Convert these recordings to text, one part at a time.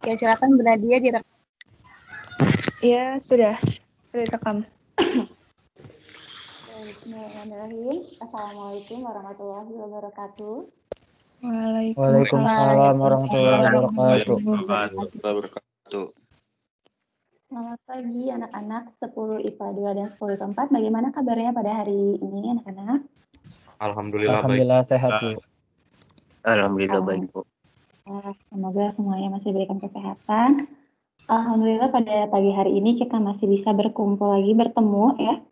Ya, silakan Bu Nadia direkam. Iya, sudah direkam. Bismillahirrahmanirrahim. Assalamualaikum warahmatullahi wabarakatuh. Waalaikumsalam warahmatullahi wabarakatuh. Selamat pagi anak-anak 10 IPA 2 dan 10 IPA 4. Bagaimana kabarnya pada hari ini anak-anak? Alhamdulillah sehat, Bu. Alhamdulillah baik, Bu. Semoga semuanya masih diberikan kesehatan. Alhamdulillah pada pagi hari ini kita masih bisa berkumpul lagi, bertemu ya,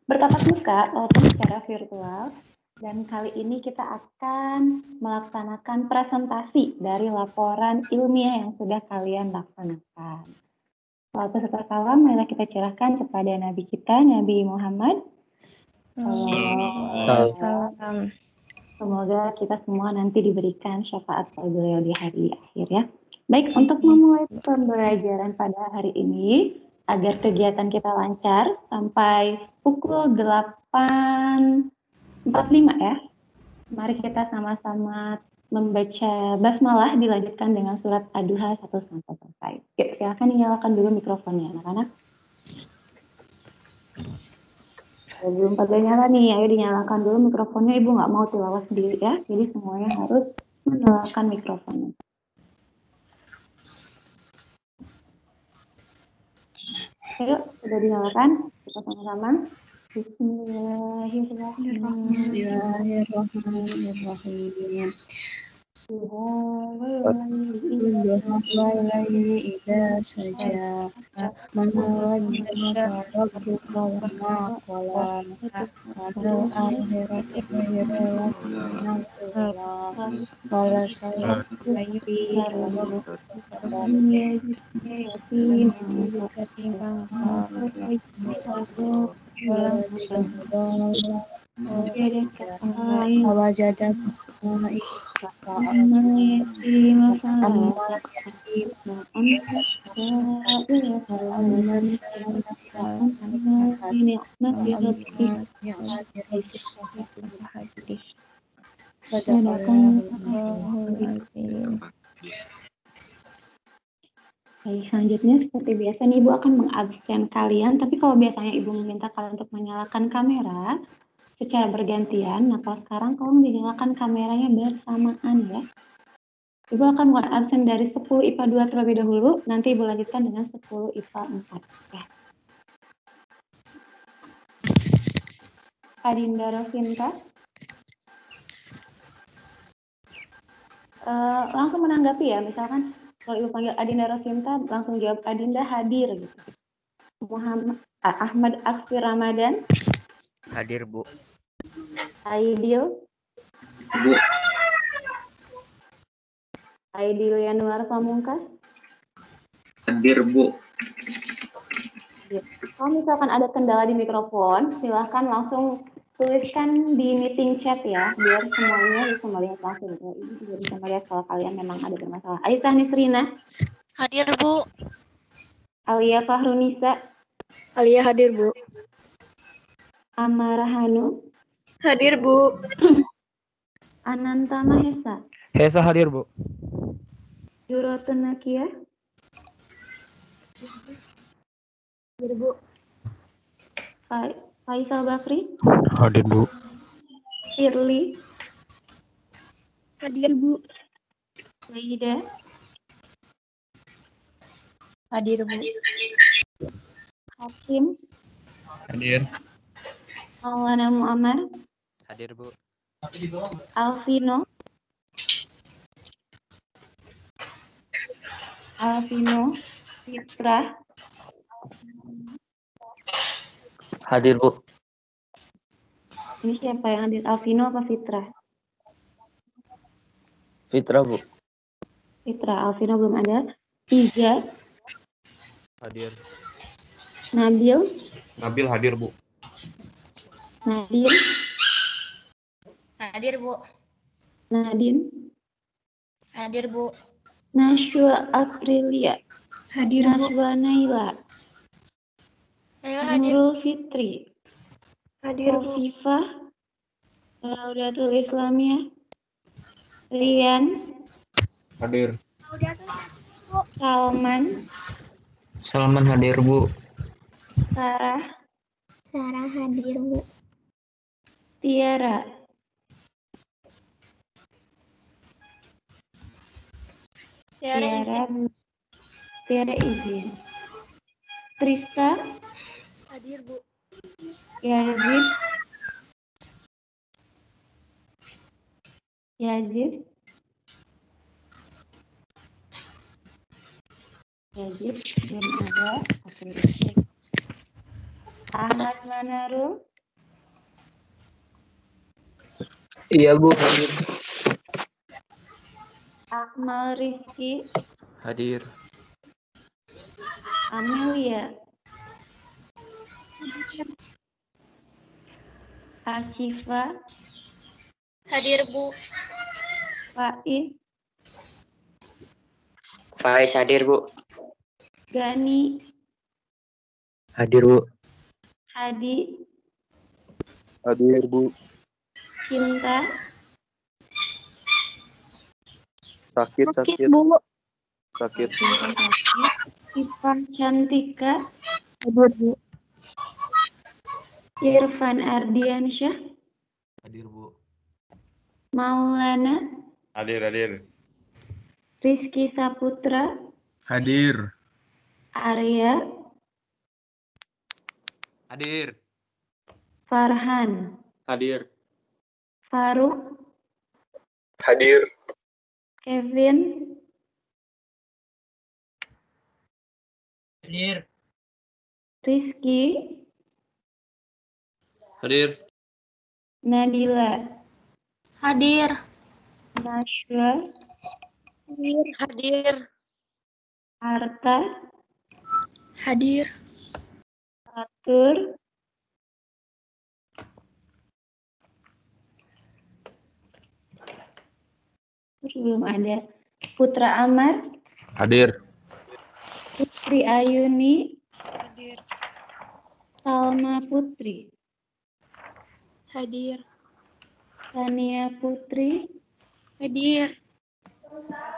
bertatap muka walaupun secara virtual. Dan kali ini kita akan melaksanakan presentasi dari laporan ilmiah yang sudah kalian laksanakan. Waktu setelah kalam, marilah kita cerahkan kepada Nabi kita, Nabi Muhammad. Salam. Semoga kita semua nanti diberikan syafaat oleh beliau di hari akhir ya. Baik, untuk memulai pembelajaran pada hari ini, agar kegiatan kita lancar sampai pukul 8.45 ya. Mari kita sama-sama membaca basmalah, dilanjutkan dengan surat Ad-Duha 1 sampai selesai. Yuk, silakan dinyalakan dulu mikrofonnya anak-anak. Belum pada nyala nih, ayo dinyalakan dulu mikrofonnya. Ibu nggak mau tilawah sendiri ya, jadi semuanya harus menyalakan mikrofonnya. Ayo, sudah dinyalakan, kita sama-sama. Bismillahirrahmanirrahim. Bismillahirrahmanirrahim. Wallayli idza saja ma wadda'aka rabbuka wa ma qala wal akhiratu khairun laka minal ula wala sawfa wajada Baik, selanjutnya seperti biasa nih Ibu akan mengabsen kalian, tapi kalau biasanya Ibu meminta kalian untuk menyalakan kamera secara bergantian, nah kalau sekarang tolong dinyalakan kameranya bersamaan ya. Ibu akan mulai absen dari 10 IPA 2 terlebih dahulu, nanti Ibu lanjutkan dengan 10 IPA 4 ya. Adinda Rosinta. Langsung menanggapi ya, misalkan kalau Ibu panggil Adinda Rosinta, langsung jawab Adinda hadir gitu. Ahmad Aksfi Ramadan. Hadir, Bu. Aidil. Bu. Aidil Yanuar Pamungkas. Hadir, Bu. Ya. Kalau misalkan ada kendala di mikrofon, silahkan langsung tuliskan di meeting chat ya, biar semuanya bisa melihat langsung. Ini juga bisa melihat kalau kalian memang ada bermasalah. Aisyah Nisrina. Hadir, Bu. Alia Fahrunisa. Alia hadir, Bu. Amara Hanu. Hadir, Bu. Ananta Mahesa. Hesa hadir, Bu. Yurotun Nakia. Hadir, Bu. Faisal Bakri. Hadir, Bu. Firly. Hadir, Bu. Saida. Hadir, Bu. Hakim. Hadir. Maulana Muammar. Hadir, Bu. Alvino. Fitra. Hadir, Bu. Ini siapa yang hadir? Alvino apa Fitra? Fitra, Bu. Fitra, Alvino belum ada. Iza. Hadir. Nabil. Nabil hadir, Bu. Nadir. Hadir, Bu. Nadine. Hadir, Bu. Nashwa Aprilia. Hadir, Bu. Nashwa Naila. Hadir. Nurul Fitri. Hadir, Bu. Kofifah. Laudatul Islamiyah. Rian. Hadir. Salman, Salman hadir, Bu. Sarah, Sarah hadir, Bu. Tiara, Tiara izin. Trista, Hadir, Bu. Yazid, Yazid, belum ada. Oke, Ahmad Manarul, Iya, Bu, hadir. Akmal Rizky, Hadir. Amelia, Ashifa, Hadir, Bu. Faiz, Faiz hadir, Bu. Gani, Hadir, Bu. Hadi, Hadir, Bu. Cinta, Sakit. Bu. Sakit. Ipa Cantika, Hadir, Bu. Irfan Ardiansyah, Hadir, Bu. Maulana, Hadir. Rizky Saputra, Hadir. Arya, Hadir. Farhan, Hadir. Faruk, Hadir. Kevin, Hadir. Rizky, Hadir. Nadila, Hadir. Nashwa, Hadir. Arta, Hadir. Atur, terus belum ada. Putra Amar, Hadir. Putri Ayuni, Hadir. Salma Putri, Hadir. Tania Putri, Hadir.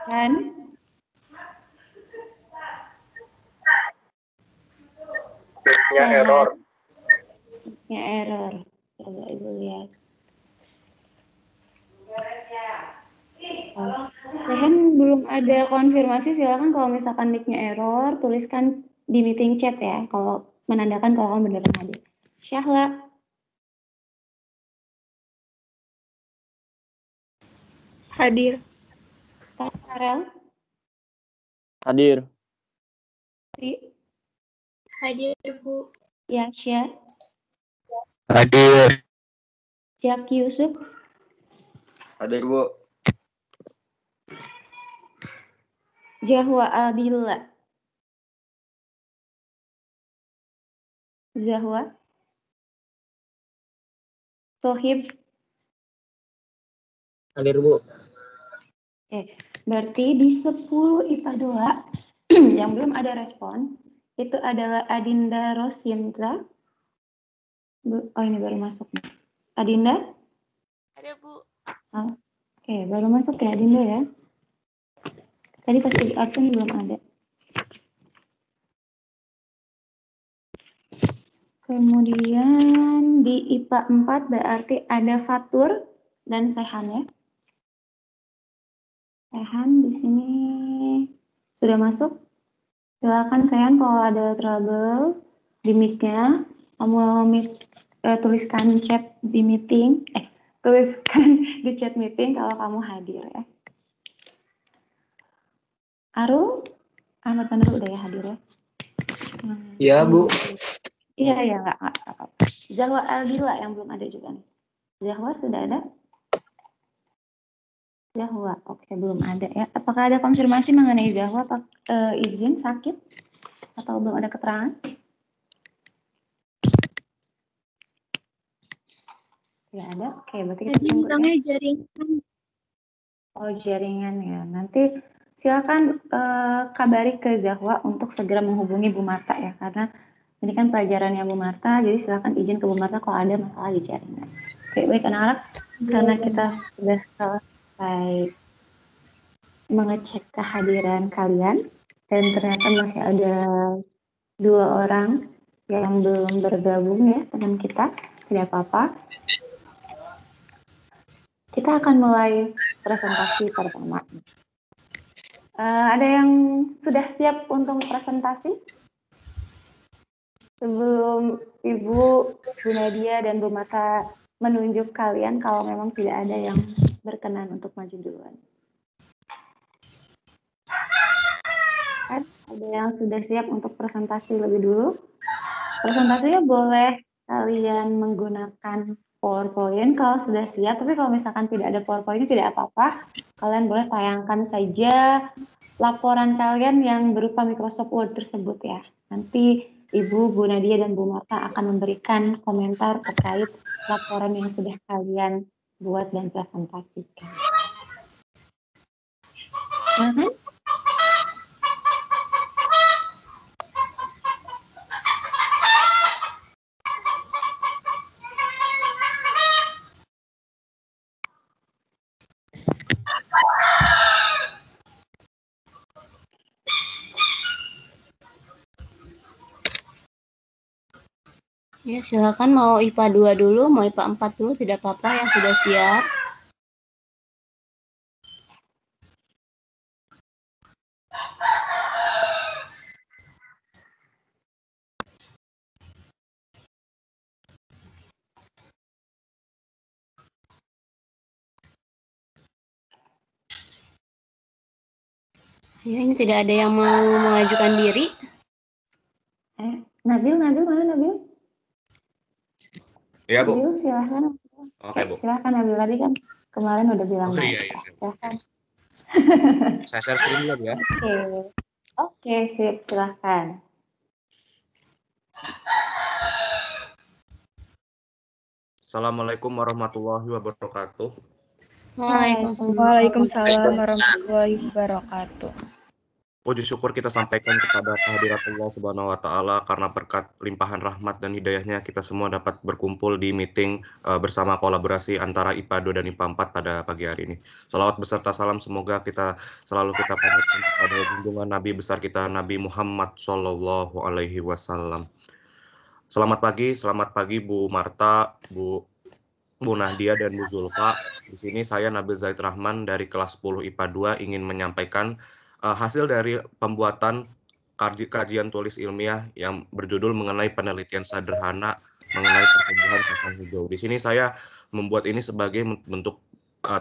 Han, Error. error. Coba Ibu lihat. Sehan belum ada konfirmasi, silakan kalau misalkan mic-nya error, tuliskan di meeting chat ya, kalau menandakan kalau kamu beneran hadir. Syahla, Hadir. Kak Farel, Hadir. Hadir, Bu. Yasya, Hadir. Jak Yusuf, Hadir, Bu. Zahwa Adila, Zahwa, Sohib. Hadir, Bu. Berarti di 10 IPA 2 yang belum ada respon itu adalah Adinda Rosinta. Oh, ini baru masuk. Adinda? Hadir, Bu. Oke, baru masuk ya Adinda ya. Tadi pas di absen belum ada. Kemudian di IPA 4 berarti ada Fatur dan Sehan ya. Sehan di sini sudah masuk. Silakan Sehan kalau ada trouble di mic-nya, kamu tuliskan chat di meeting, tuliskan di chat meeting kalau kamu hadir ya. Arul, Ahmad Manarul udah ya hadir ya? Iya, Bu. Iya, nggak apa-apa. Zahwa Aldila yang belum ada juga nih. Zahwa sudah ada? Zahwa, oke belum ada ya. Apakah ada konfirmasi mengenai Zahwa izin sakit atau belum ada keterangan? Tidak ada. Oke, berarti kita tunggu ya. Jaringan. Oh, jaringan ya. Nanti silakan kabari ke Zahwa untuk segera menghubungi Bu Marta ya, karena ini kan pelajarannya Bu Marta, jadi silakan izin ke Bu Marta kalau ada masalah di jaringan. Oke, baik anak-anak, karena kita sudah selesai mengecek kehadiran kalian, Dan ternyata masih ada 2 orang yang belum bergabung ya teman kita. Tidak apa-apa. Kita akan mulai presentasi pertama. Ada yang sudah siap untuk presentasi? Sebelum Ibu, Bu Nadia, dan Bu Mata menunjuk kalian kalau memang tidak ada yang berkenan untuk maju duluan. Ada yang sudah siap untuk presentasi lebih dulu? Presentasinya boleh kalian menggunakan PowerPoint kalau sudah siap, tapi kalau misalkan tidak ada PowerPoint tidak apa-apa. Kalian boleh tayangkan saja laporan kalian yang berupa Microsoft Word tersebut ya. Nanti Ibu, Bu Nadia, dan Bu Marta akan memberikan komentar terkait laporan yang sudah kalian buat dan presentasikan. Ya, silakan mau IPA 2 dulu, mau IPA 4 dulu, tidak apa-apa yang sudah siap. Ya, ini tidak ada yang mau mengajukan diri. Nabil, mana Nabil? Iya, Bu. Nabil, silahkan. Oke, Bu. Silahkan Nabil, tadi kan kemarin udah bilang. Iya. Silahkan. Saya share screen dulu ya. Oke, sip, silahkan. Assalamualaikum warahmatullahi wabarakatuh. Waalaikumsalam warahmatullahi wabarakatuh. Puji syukur kita sampaikan kepada kehadirat Allah Subhanahu wa Ta'ala karena berkat limpahan rahmat dan hidayahnya kita semua dapat berkumpul di meeting bersama kolaborasi antara IPA 2 dan IPA 4 pada pagi hari ini. Salawat beserta salam semoga kita panjatkan kepada junjungan Nabi besar kita Nabi Muhammad Shallallahu Alaihi Wasallam. Selamat pagi Bu Marta, Bu Nadia, dan Bu Zulfa. Di sini saya Nabil Zaid Rahman dari kelas 10 IPA 2 ingin menyampaikan hasil dari pembuatan kajian tulis ilmiah yang berjudul mengenai penelitian sederhana mengenai pertumbuhan kacang hijau. Di sini saya membuat ini sebagai bentuk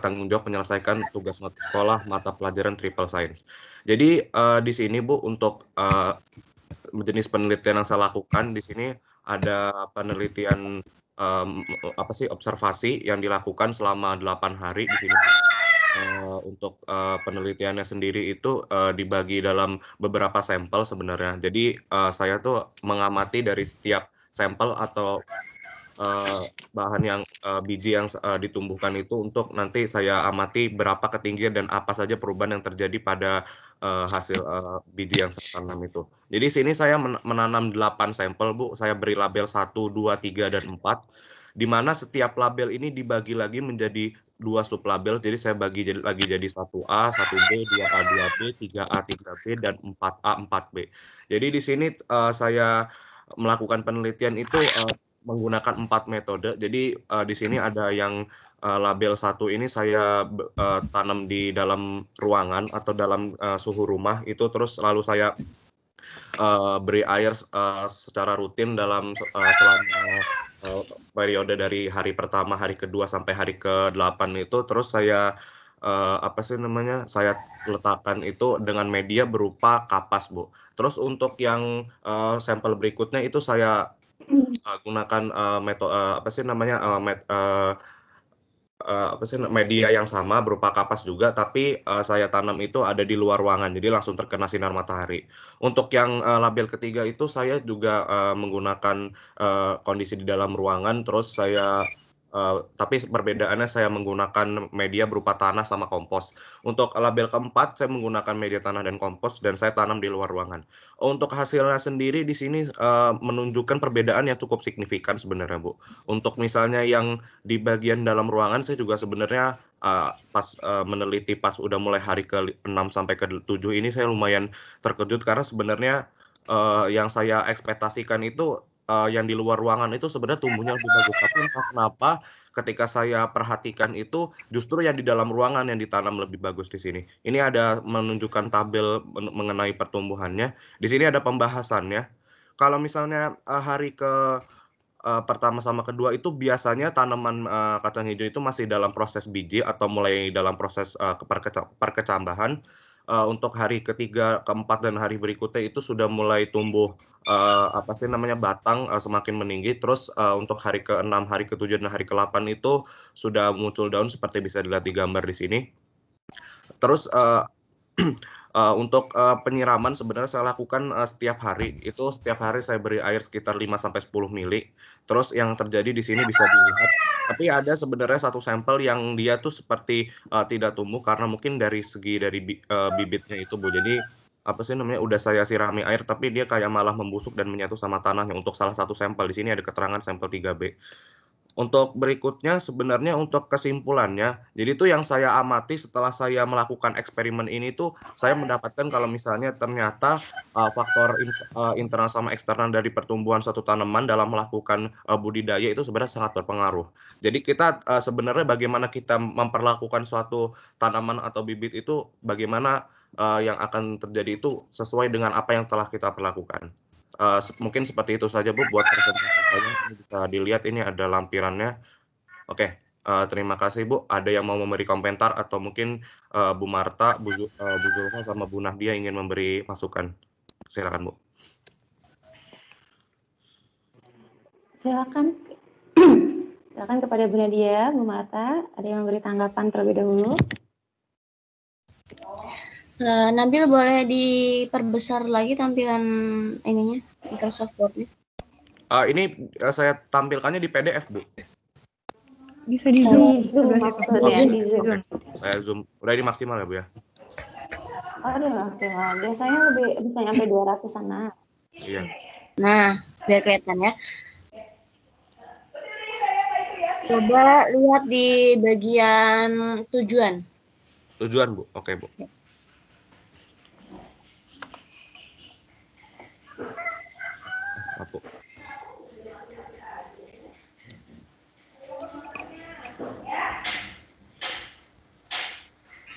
tanggung jawab menyelesaikan tugas mata sekolah mata pelajaran triple science. Jadi di sini Bu, untuk jenis penelitian yang saya lakukan di sini ada penelitian observasi yang dilakukan selama 8 hari di sini. Untuk penelitiannya sendiri itu dibagi dalam beberapa sampel sebenarnya. Jadi saya tuh mengamati dari setiap sampel atau bahan yang biji yang ditumbuhkan itu untuk nanti saya amati berapa ketinggian dan apa saja perubahan yang terjadi pada hasil biji yang saya tanam itu. Jadi sini saya menanam 8 sampel, Bu. Saya beri label 1, 2, 3, dan 4. Di mana setiap label ini dibagi lagi menjadi 2 sublabel. Jadi saya bagi lagi jadi 1A, 1B, 2A, 2B, 3A, 3B, dan 4A, 4B. Jadi di sini saya melakukan penelitian itu menggunakan 4 metode. Jadi di sini ada yang label 1 ini saya tanam di dalam ruangan atau dalam suhu rumah itu, terus lalu saya beri air secara rutin dalam selama periode dari hari pertama, hari kedua sampai hari ke-8 itu. Terus saya saya letakkan itu dengan media berupa kapas, Bu. Terus untuk yang sampel berikutnya itu saya gunakan media yang sama berupa kapas juga, tapi saya tanam itu ada di luar ruangan, jadi langsung terkena sinar matahari. Untuk yang label ketiga itu saya juga menggunakan kondisi di dalam ruangan, terus saya tapi perbedaannya saya menggunakan media berupa tanah sama kompos. Untuk label keempat saya menggunakan media tanah dan kompos dan saya tanam di luar ruangan. Untuk hasilnya sendiri di sini menunjukkan perbedaan yang cukup signifikan sebenarnya, Bu. Untuk misalnya yang di bagian dalam ruangan saya juga sebenarnya pas meneliti pas udah mulai hari ke-6 sampai ke-7 ini saya lumayan terkejut karena sebenarnya yang saya ekspektasikan itu yang di luar ruangan itu sebenarnya tumbuhnya lebih bagus. Tapi entah kenapa ketika saya perhatikan itu justru yang di dalam ruangan yang ditanam lebih bagus di sini. Ini ada menunjukkan tabel mengenai pertumbuhannya. Di sini ada pembahasannya. Kalau misalnya hari pertama sama kedua itu biasanya tanaman kacang hijau itu masih dalam proses biji atau mulai dalam proses perkecambahan. Untuk hari ketiga, keempat, dan hari berikutnya itu sudah mulai tumbuh apa sih namanya batang semakin meninggi. Terus untuk hari ke-6, hari ke-7, dan hari ke-8 itu sudah muncul daun seperti bisa dilihat di gambar di sini. Terus untuk penyiraman sebenarnya saya lakukan setiap hari. Itu setiap hari saya beri air sekitar 5-10 mili. Terus yang terjadi di sini bisa dilihat. Tapi ada sebenarnya satu sampel yang dia tuh seperti tidak tumbuh karena mungkin dari segi dari bibitnya itu, Bu. Jadi apa sih namanya udah saya sirami air tapi dia kayak malah membusuk dan menyatu sama tanahnya. Untuk salah satu sampel di sini ada keterangan sampel 3B. Untuk berikutnya sebenarnya untuk kesimpulannya, jadi itu yang saya amati setelah saya melakukan eksperimen ini tuh, saya mendapatkan kalau misalnya ternyata faktor internal sama eksternal dari pertumbuhan suatu tanaman dalam melakukan budidaya itu sebenarnya sangat berpengaruh. Jadi kita sebenarnya bagaimana kita memperlakukan suatu tanaman atau bibit itu, bagaimana yang akan terjadi itu sesuai dengan apa yang telah kita perlakukan. Mungkin seperti itu saja, Bu, buat presentasi saya. Ini bisa dilihat ini ada lampirannya. Oke, terima kasih, Bu. Ada yang mau memberi komentar atau mungkin Bu Marta, Bu Zulfa, sama Bu Nahdia ingin memberi masukan. Silakan, Bu. Silakan. Silakan kepada Bu Nadia, Bu Marta, ada yang memberi tanggapan terlebih dahulu. Nabil boleh diperbesar lagi tampilan ininya, Microsoft Word-nya. Ini saya tampilkannya di PDF, Bu. Bisa di zoom. Maksudnya di zoom. Saya zoom. Udah ini maksimal ya, Bu ya? Oh, dia maksimal. Biasanya lebih bisa sampai 200-an. Iya. Nah, biar kelihatan ya. Coba lihat di bagian tujuan. Tujuan, Bu. Oke, Bu. Aku.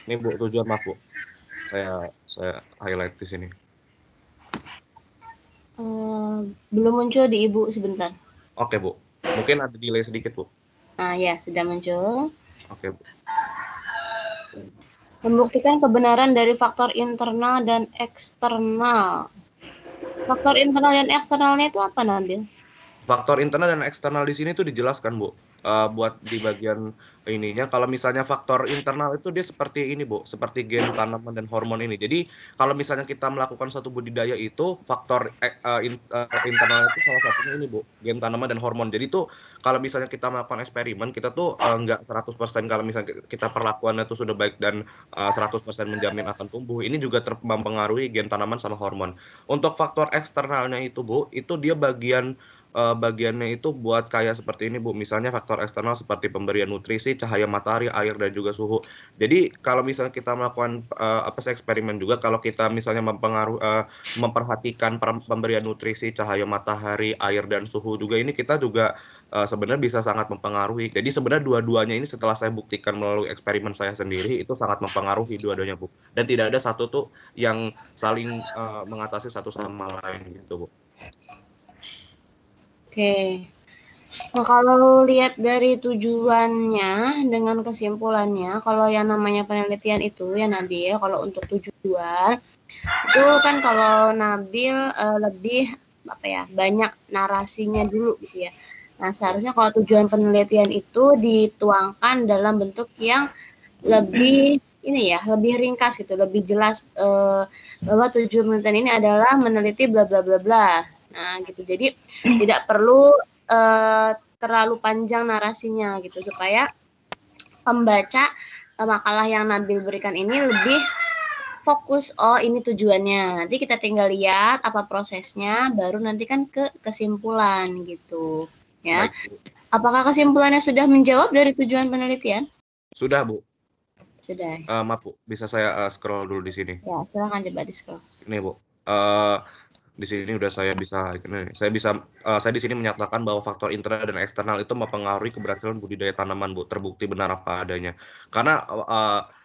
Ini, Bu, tujuan Mas, Bu. Saya highlight di sini. Belum muncul di Ibu sebentar. Oke, Bu. Mungkin ada delay sedikit, Bu. Nah, ya, sudah muncul. Oke, Bu. Membuktikan kebenaran dari faktor internal dan eksternal. Faktor internal dan eksternalnya itu apa, Nabil? Faktor internal dan eksternal di sini tuh dijelaskan, Bu. Buat di bagian ininya, kalau misalnya faktor internal itu dia seperti ini, Bu, seperti gen tanaman dan hormon ini. Jadi kalau misalnya kita melakukan suatu budidaya itu faktor internal itu salah satunya ini, Bu, gen tanaman dan hormon. Jadi tuh kalau misalnya kita melakukan eksperimen, kita tuh nggak 100% kalau misalnya kita perlakuannya itu sudah baik dan 100% menjamin akan tumbuh. Ini juga mempengaruhi gen tanaman sama hormon. Untuk faktor eksternalnya itu, Bu, itu dia bagiannya itu buat kayak seperti ini, Bu. Misalnya faktor eksternal seperti pemberian nutrisi, cahaya matahari, air, dan juga suhu. Jadi kalau misalnya kita melakukan eksperimen juga, kalau kita misalnya memperhatikan pemberian nutrisi, cahaya matahari, air, dan suhu juga, ini kita juga sebenarnya bisa sangat mempengaruhi. Jadi sebenarnya dua-duanya ini setelah saya buktikan melalui eksperimen saya sendiri itu sangat mempengaruhi dua-duanya, Bu. Dan tidak ada satu tuh yang saling mengatasi satu sama lain gitu, Bu. Oke. Nah, kalau lihat dari tujuannya dengan kesimpulannya, kalau yang namanya penelitian itu ya Nabil, kalau untuk tujuan itu kan kalau Nabil lebih banyak narasinya dulu gitu ya. Nah, seharusnya kalau tujuan penelitian itu dituangkan dalam bentuk yang lebih lebih ringkas gitu, lebih jelas bahwa tujuan penelitian ini adalah meneliti bla bla bla bla. Nah, gitu. Jadi tidak perlu terlalu panjang narasinya gitu supaya pembaca makalah yang Nabil berikan ini lebih fokus, oh ini tujuannya. Nanti kita tinggal lihat apa prosesnya, baru nanti kan ke kesimpulan gitu ya. Baik, apakah kesimpulannya sudah menjawab dari tujuan penelitian? Sudah, Bu. Sudah. Maaf Bu, bisa saya scroll dulu di sini. Ya, silakan coba di-scroll. Ini Bu. Di sini udah saya bisa saya di sini menyatakan bahwa faktor internal dan eksternal itu mempengaruhi keberhasilan budidaya tanaman Bu, terbukti benar apa adanya. Karena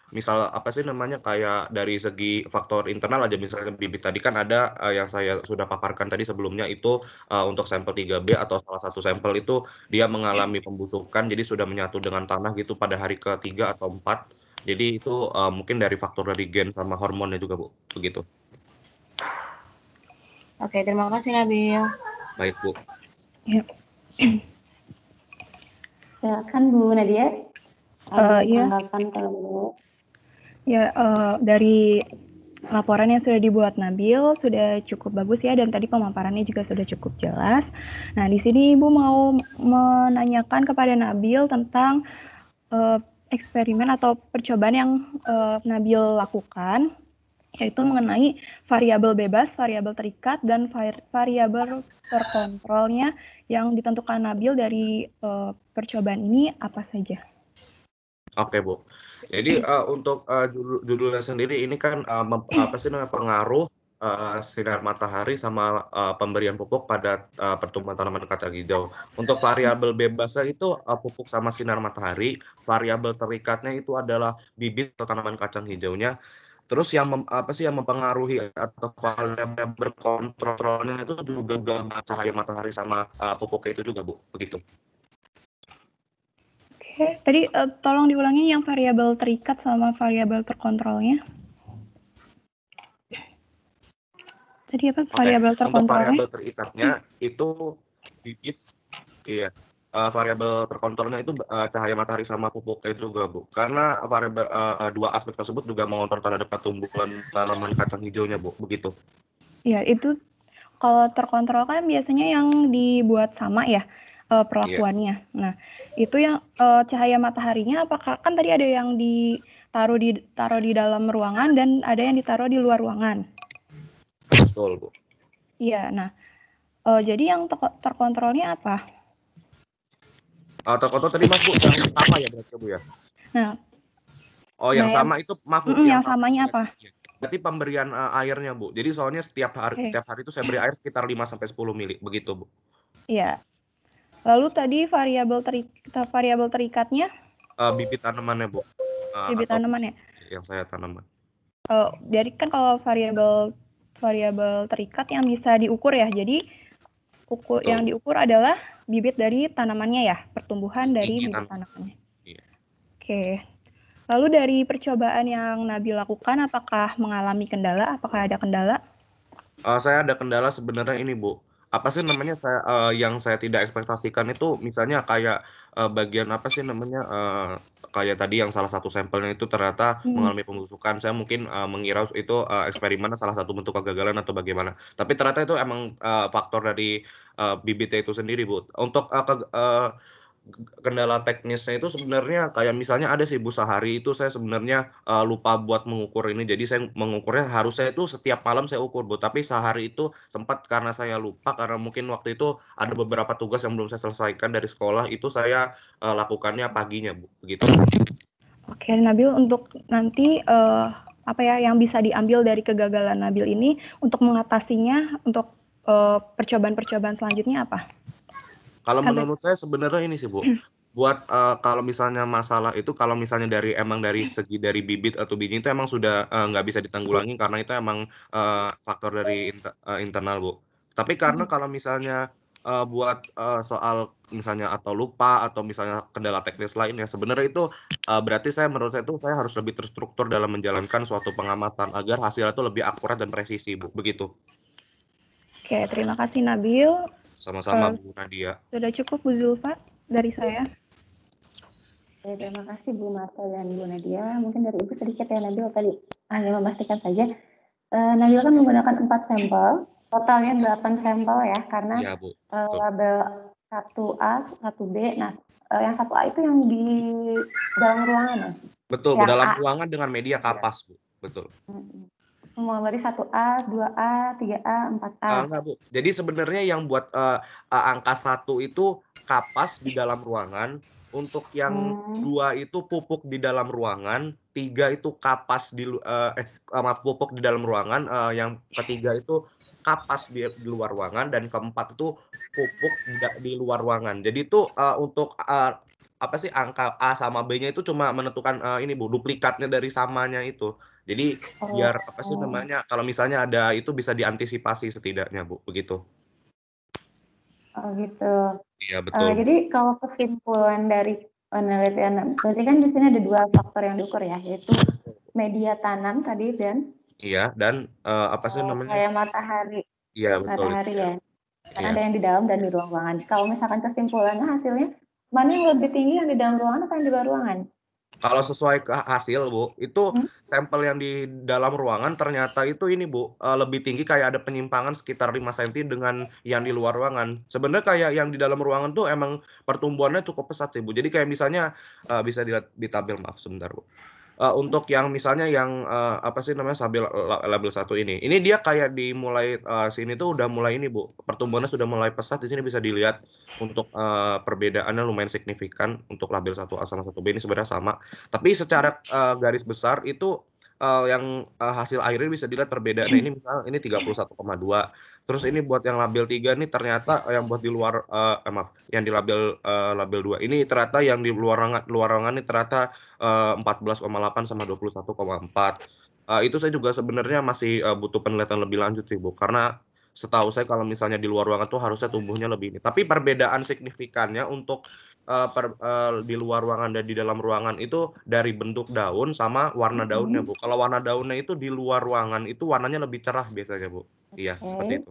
misal apa sih namanya kayak dari segi faktor internal aja misalnya bibit tadi kan ada yang saya sudah paparkan tadi sebelumnya itu untuk sampel 3B atau salah satu sampel itu dia mengalami pembusukan jadi sudah menyatu dengan tanah gitu pada hari ke-3 atau 4. Jadi itu mungkin dari faktor dari gen sama hormonnya juga Bu, begitu. Oke, terima kasih Nabil. Baik Bu. Silakan Bu Nadia. Iya. Tanggapan kalau boleh. Ya, dari laporan yang sudah dibuat Nabil sudah cukup bagus ya, dan tadi pemaparannya juga sudah cukup jelas. Nah, di sini Ibu mau menanyakan kepada Nabil tentang eksperimen atau percobaan yang Nabil lakukan, yaitu mengenai variabel bebas, variabel terikat, dan variabel terkontrolnya yang ditentukan Nabil dari percobaan ini apa saja. Oke Bu. Jadi untuk judulnya sendiri ini kan apa sih namanya pengaruh sinar matahari sama pemberian pupuk pada pertumbuhan tanaman kacang hijau. Untuk variabel bebasnya itu pupuk sama sinar matahari, variabel terikatnya itu adalah bibit atau tanaman kacang hijaunya. Terus yang apa sih yang mempengaruhi atau variabel berkontrolnya itu juga cahaya matahari sama pupuknya itu juga Bu, begitu. Oke, tadi tolong diulangi yang variabel terikat sama variabel terkontrolnya. Tadi apa variabel terkontrolnya? Untuk variabel terikatnya itu bibit, iya. Variabel terkontrolnya itu cahaya matahari sama pupuknya juga Bu. Karena variabel dua aspek tersebut juga mengontrol terhadap pertumbuhan tanaman kacang hijaunya Bu, begitu. Iya, itu kalau terkontrol kan biasanya yang dibuat sama ya perlakuannya. Nah, itu yang cahaya mataharinya apakah kan tadi ada yang ditaruh di dalam ruangan dan ada yang ditaruh di luar ruangan. Betul Bu. Iya, nah jadi yang terkontrolnya apa? Terkontrol tadi Mas Bu yang sama ya berarti Bu ya. Nah, yang sama itu maaf Bu. Yang samanya apa? Berarti pemberian airnya Bu. Jadi soalnya setiap hari itu saya beri air sekitar 5-10 mili begitu Bu. Iya. Lalu tadi variabel terikatnya? Bibit tanamannya Bu. Bibit tanamannya. Yang saya tanaman. Jadi kan kalau variabel terikat yang bisa diukur ya. Jadi yang diukur adalah bibit dari tanamannya ya, pertumbuhan dari bibit tanamannya. Iya. Oke. Lalu dari percobaan yang Nabil lakukan, apakah mengalami kendala? Apakah ada kendala? Saya ada kendala sebenarnya ini Bu. Apa sih namanya yang saya tidak ekspektasikan itu misalnya kayak bagian apa sih namanya kayak tadi yang salah satu sampelnya itu ternyata mengalami pembusukan. Saya mungkin mengira itu eksperimen salah satu bentuk kegagalan atau bagaimana. Tapi ternyata itu emang faktor dari bibitnya itu sendiri Bu. Untuk kendala teknisnya itu sebenarnya kayak misalnya ada sih Bu, sehari itu saya sebenarnya lupa buat mengukur ini. Jadi saya mengukurnya harusnya itu setiap malam saya ukur Bu, tapi sehari itu sempat karena saya lupa karena mungkin waktu itu ada beberapa tugas yang belum saya selesaikan dari sekolah itu saya lakukannya paginya Bu, begitu. Oke, Nabil, untuk nanti apa ya yang bisa diambil dari kegagalan Nabil ini untuk mengatasinya untuk percobaan-percobaan selanjutnya apa? Kalau menurut saya sebenarnya ini sih Bu, buat kalau misalnya masalah itu kalau misalnya dari segi dari bibit atau biji itu emang sudah nggak bisa ditanggulangi karena itu emang faktor dari internal Bu. Tapi karena kalau misalnya buat soal misalnya atau lupa atau misalnya kendala teknis lain ya sebenarnya itu berarti menurut saya itu saya harus lebih terstruktur dalam menjalankan suatu pengamatan agar hasilnya itu lebih akurat dan presisi Bu, begitu. Oke, terima kasih Nabil. Sama-sama Bu Nadia. Sudah cukup Bu Zulfa dari saya. Oke, terima kasih Bu Marta dan Bu Nadia. Mungkin dari Ibu sedikit ya Nabil tadi hanya memastikan saja. Nabil kan menggunakan 4 sampel, totalnya 8 sampel ya, karena label 1A, 1B. Nah, yang 1A itu yang di dalam ruangan ya? Betul, Bu, dalam ruangan dengan media kapas Bu, betul. Semua berarti 1A, 2A, 3A, 4A. Enggak Bu, jadi sebenarnya yang buat angka 1 itu kapas di dalam ruangan, untuk yang 2 itu pupuk di dalam ruangan, 3 itu kapas maaf, pupuk di dalam ruangan, yang ketiga itu kapas di luar ruangan, dan keempat itu pupuk di luar ruangan. Jadi itu untuk apa sih, angka A sama B-nya itu cuma menentukan ini Bu, duplikatnya dari samanya itu. Jadi biar apa sih namanya, kalau misalnya ada itu bisa diantisipasi setidaknya Bu, begitu. Oh gitu. Iya betul. Jadi kalau kesimpulan dari penelitian, berarti kan di sini ada 2 faktor yang diukur ya, yaitu media tanam tadi dan Iya, dan apa sih namanya? cahaya matahari. Iya betul. Matahari ya. Karena Iya. ada yang di dalam dan di luar ruangan. Kalau misalkan kesimpulannya hasilnya mana yang lebih tinggi, yang di dalam ruangan atau yang di luar ruangan? Kalau sesuai hasil Bu, itu sampel yang di dalam ruangan ternyata itu ini Bu, lebih tinggi, kayak ada penyimpangan sekitar 5 cm dengan yang di luar ruangan. Sebenarnya kayak yang di dalam ruangan tuh emang pertumbuhannya cukup pesat sih Bu. Jadi kayak misalnya bisa dilihat di tabel, maaf sebentar Bu. Untuk yang misalnya yang apa sih namanya, label 1 ini dia kayak dimulai sini tuh udah mulai ini Bu, pertumbuhannya sudah mulai pesat. Di sini bisa dilihat untuk perbedaannya lumayan signifikan untuk label 1A sama 1B ini sebenarnya sama. Tapi secara garis besar itu yang hasil akhirnya bisa dilihat perbedaannya ini, misalnya ini 31,2. Terus ini buat yang label 3 nih ternyata yang buat di luar maaf, yang di label 2 ini ternyata yang di luar ruangan ini ternyata 14,8 sama 21,4. Itu saya juga sebenarnya masih butuh penelitian lebih lanjut sih Bu, karena setahu saya kalau misalnya di luar ruangan tuh harusnya tumbuhnya lebih ini. Tapi perbedaan signifikannya untuk di luar ruangan dan di dalam ruangan itu dari bentuk daun sama warna daunnya Bu. Kalau warna daunnya itu di luar ruangan itu warnanya lebih cerah biasanya Bu. Iya, seperti itu.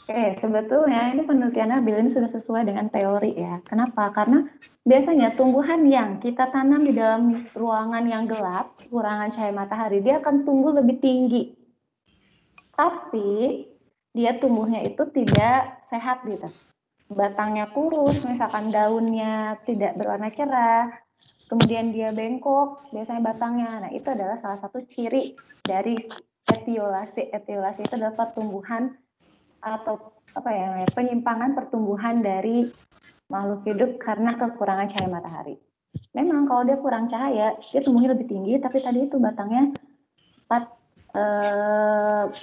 Oke, sebetulnya ini penelitian Nabil ini sudah sesuai dengan teori ya. Kenapa? Karena biasanya tumbuhan yang kita tanam di dalam ruangan yang gelap, kekurangan cahaya matahari, dia akan tumbuh lebih tinggi. Tapi dia tumbuhnya itu tidak sehat gitu. Batangnya kurus, misalkan daunnya tidak berwarna cerah, kemudian dia bengkok, biasanya batangnya. Nah, itu adalah salah satu ciri dari etiolasi. Etiolasi itu adalah pertumbuhan atau penyimpangan pertumbuhan dari makhluk hidup karena kekurangan cahaya matahari. Memang kalau dia kurang cahaya, dia tumbuhnya lebih tinggi, tapi tadi itu batangnya cepat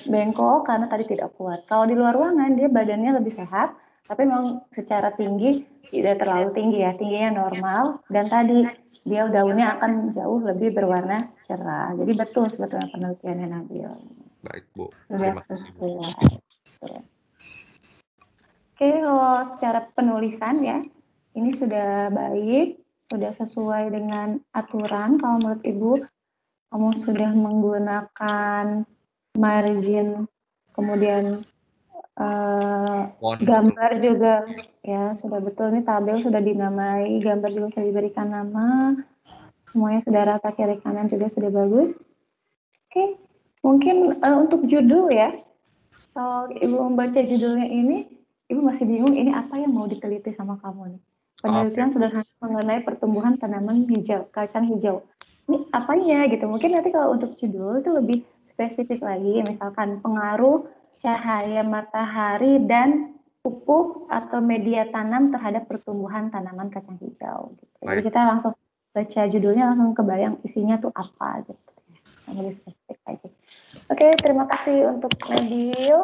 bengkok karena tadi tidak kuat. Kalau di luar ruangan, dia badannya lebih sehat, tapi memang secara tinggi tidak terlalu tinggi ya, tingginya normal, dan tadi dia daunnya akan jauh lebih berwarna cerah. Jadi betul sebetulnya penelitiannya Nabil. Baik Bu, Terima terima kasih Bu. Oke, kalau secara penulisan ya, ini sudah baik, sudah sesuai dengan aturan. Kalau menurut Ibu, kamu sudah menggunakan margin, kemudian gambar juga, ya sudah betul. Ini tabel sudah dinamai, gambar juga sudah diberikan nama, semuanya sudah rata, kiri kanan juga sudah bagus. Oke, mungkin untuk judul ya, kalau Ibu membaca judulnya ini, Ibu masih bingung ini apa yang mau diteliti sama kamu nih. Penelitian sederhana mengenai pertumbuhan tanaman hijau, kacang hijau. Ini apanya gitu. Mungkin nanti kalau untuk judul itu lebih spesifik lagi, misalkan pengaruh cahaya matahari dan pupuk atau media tanam terhadap pertumbuhan tanaman kacang hijau. Gitu. Jadi kita langsung baca judulnya langsung kebayang isinya tuh apa gitu. Yang lebih spesifik lagi. Oke, terima kasih untuk Nabil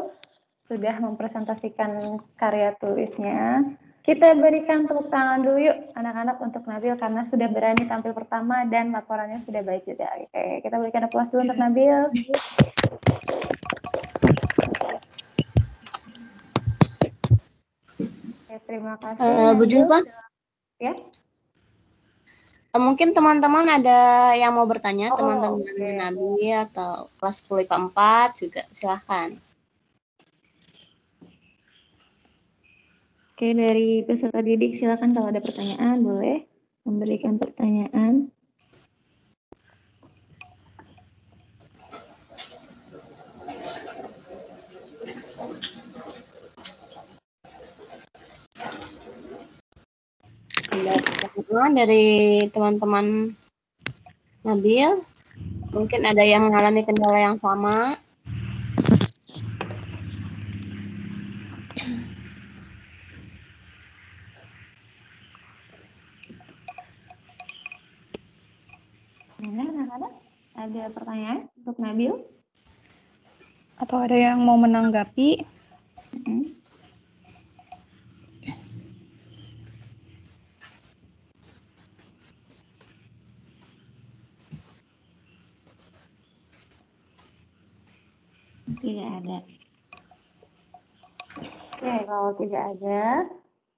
sudah mempresentasikan karya tulisnya. Kita berikan tepuk tangan dulu yuk anak-anak untuk Nabil karena sudah berani tampil pertama dan laporannya sudah baik juga. Oke, kita berikan aplaus dulu untuk Nabil. Oke, terima kasih. Bu Julfa? Ya. Mungkin teman-teman ada yang mau bertanya, teman-teman Nabil atau kelas 10 IPA 4 juga, silahkan. Oke, dari peserta didik silakan kalau ada pertanyaan boleh memberikan pertanyaan. Ada pertanyaan dari teman-teman Nabil, mungkin ada yang mengalami kendala yang sama. gimana untuk Nabil? Atau ada yang mau menanggapi? Tidak ada. Oke, kalau tidak ada,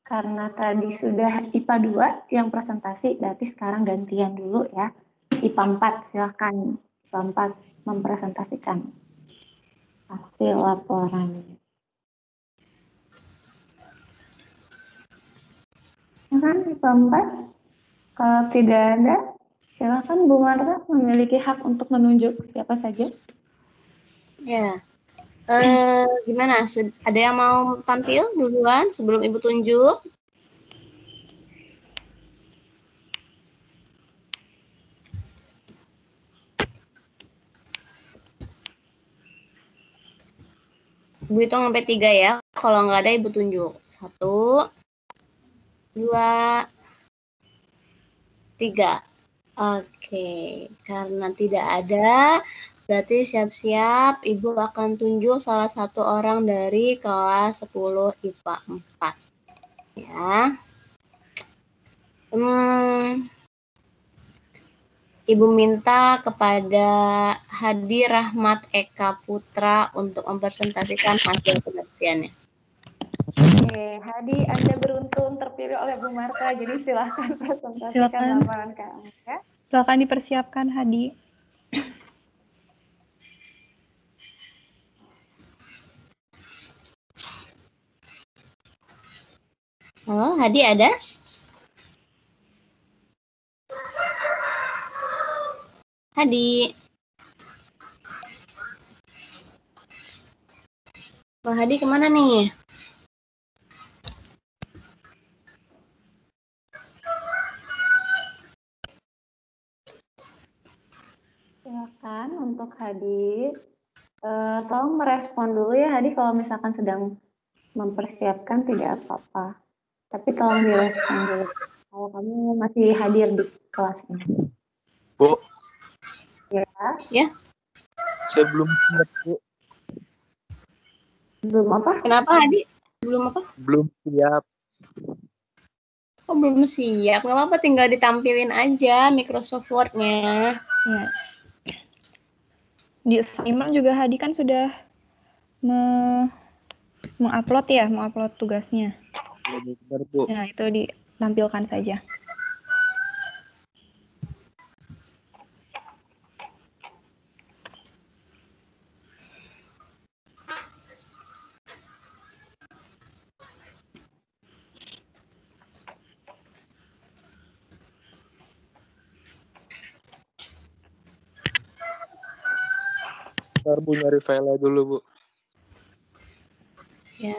karena tadi sudah IPA 2 yang presentasi, berarti sekarang gantian dulu ya. IPA 4, silakan IPA 4 mempresentasikan hasil laporan. Kan IPA 4, kalau tidak ada, silakan Bu Marta memiliki hak untuk menunjuk siapa saja. Ya. Gimana? Ada yang mau tampil duluan sebelum Ibu tunjuk? Ibu hitung sampai 3 ya. Kalau nggak ada Ibu tunjuk. 1, 2, 3. Oke, karena tidak ada, berarti siap-siap Ibu akan tunjuk salah satu orang dari kelas 10 IPA 4. Ya. Ibu minta kepada Hadi Rahmat Eka Putra untuk mempresentasikan hasil penelitiannya. Oke, Hadi, Anda beruntung terpilih oleh Bu Marta, jadi silahkan presentasikan laporan kamu ya. Silakan dipersiapkan, Hadi. Halo, Hadi ada? Hadi. Pak Hadi kemana nih? Silakan untuk Hadi. Tolong merespon dulu ya Hadi, kalau misalkan sedang mempersiapkan tidak apa-apa. Tapi tolong direspon dulu kalau kamu masih hadir di kelasnya. Bu. Ya. Saya belum siap, Bu. Belum apa? Kenapa Hadi? Belum apa? Belum siap. Oh, belum siap. Nggak apa-apa, tinggal ditampilin aja Microsoft Word-nya. Ya. Di assignment juga Hadi kan sudah mengupload ya, mengupload tugasnya. Ya, benar, Bu. Nah, itu ditampilkan saja. Ntar Bu nyari file dulu, Bu. Ya.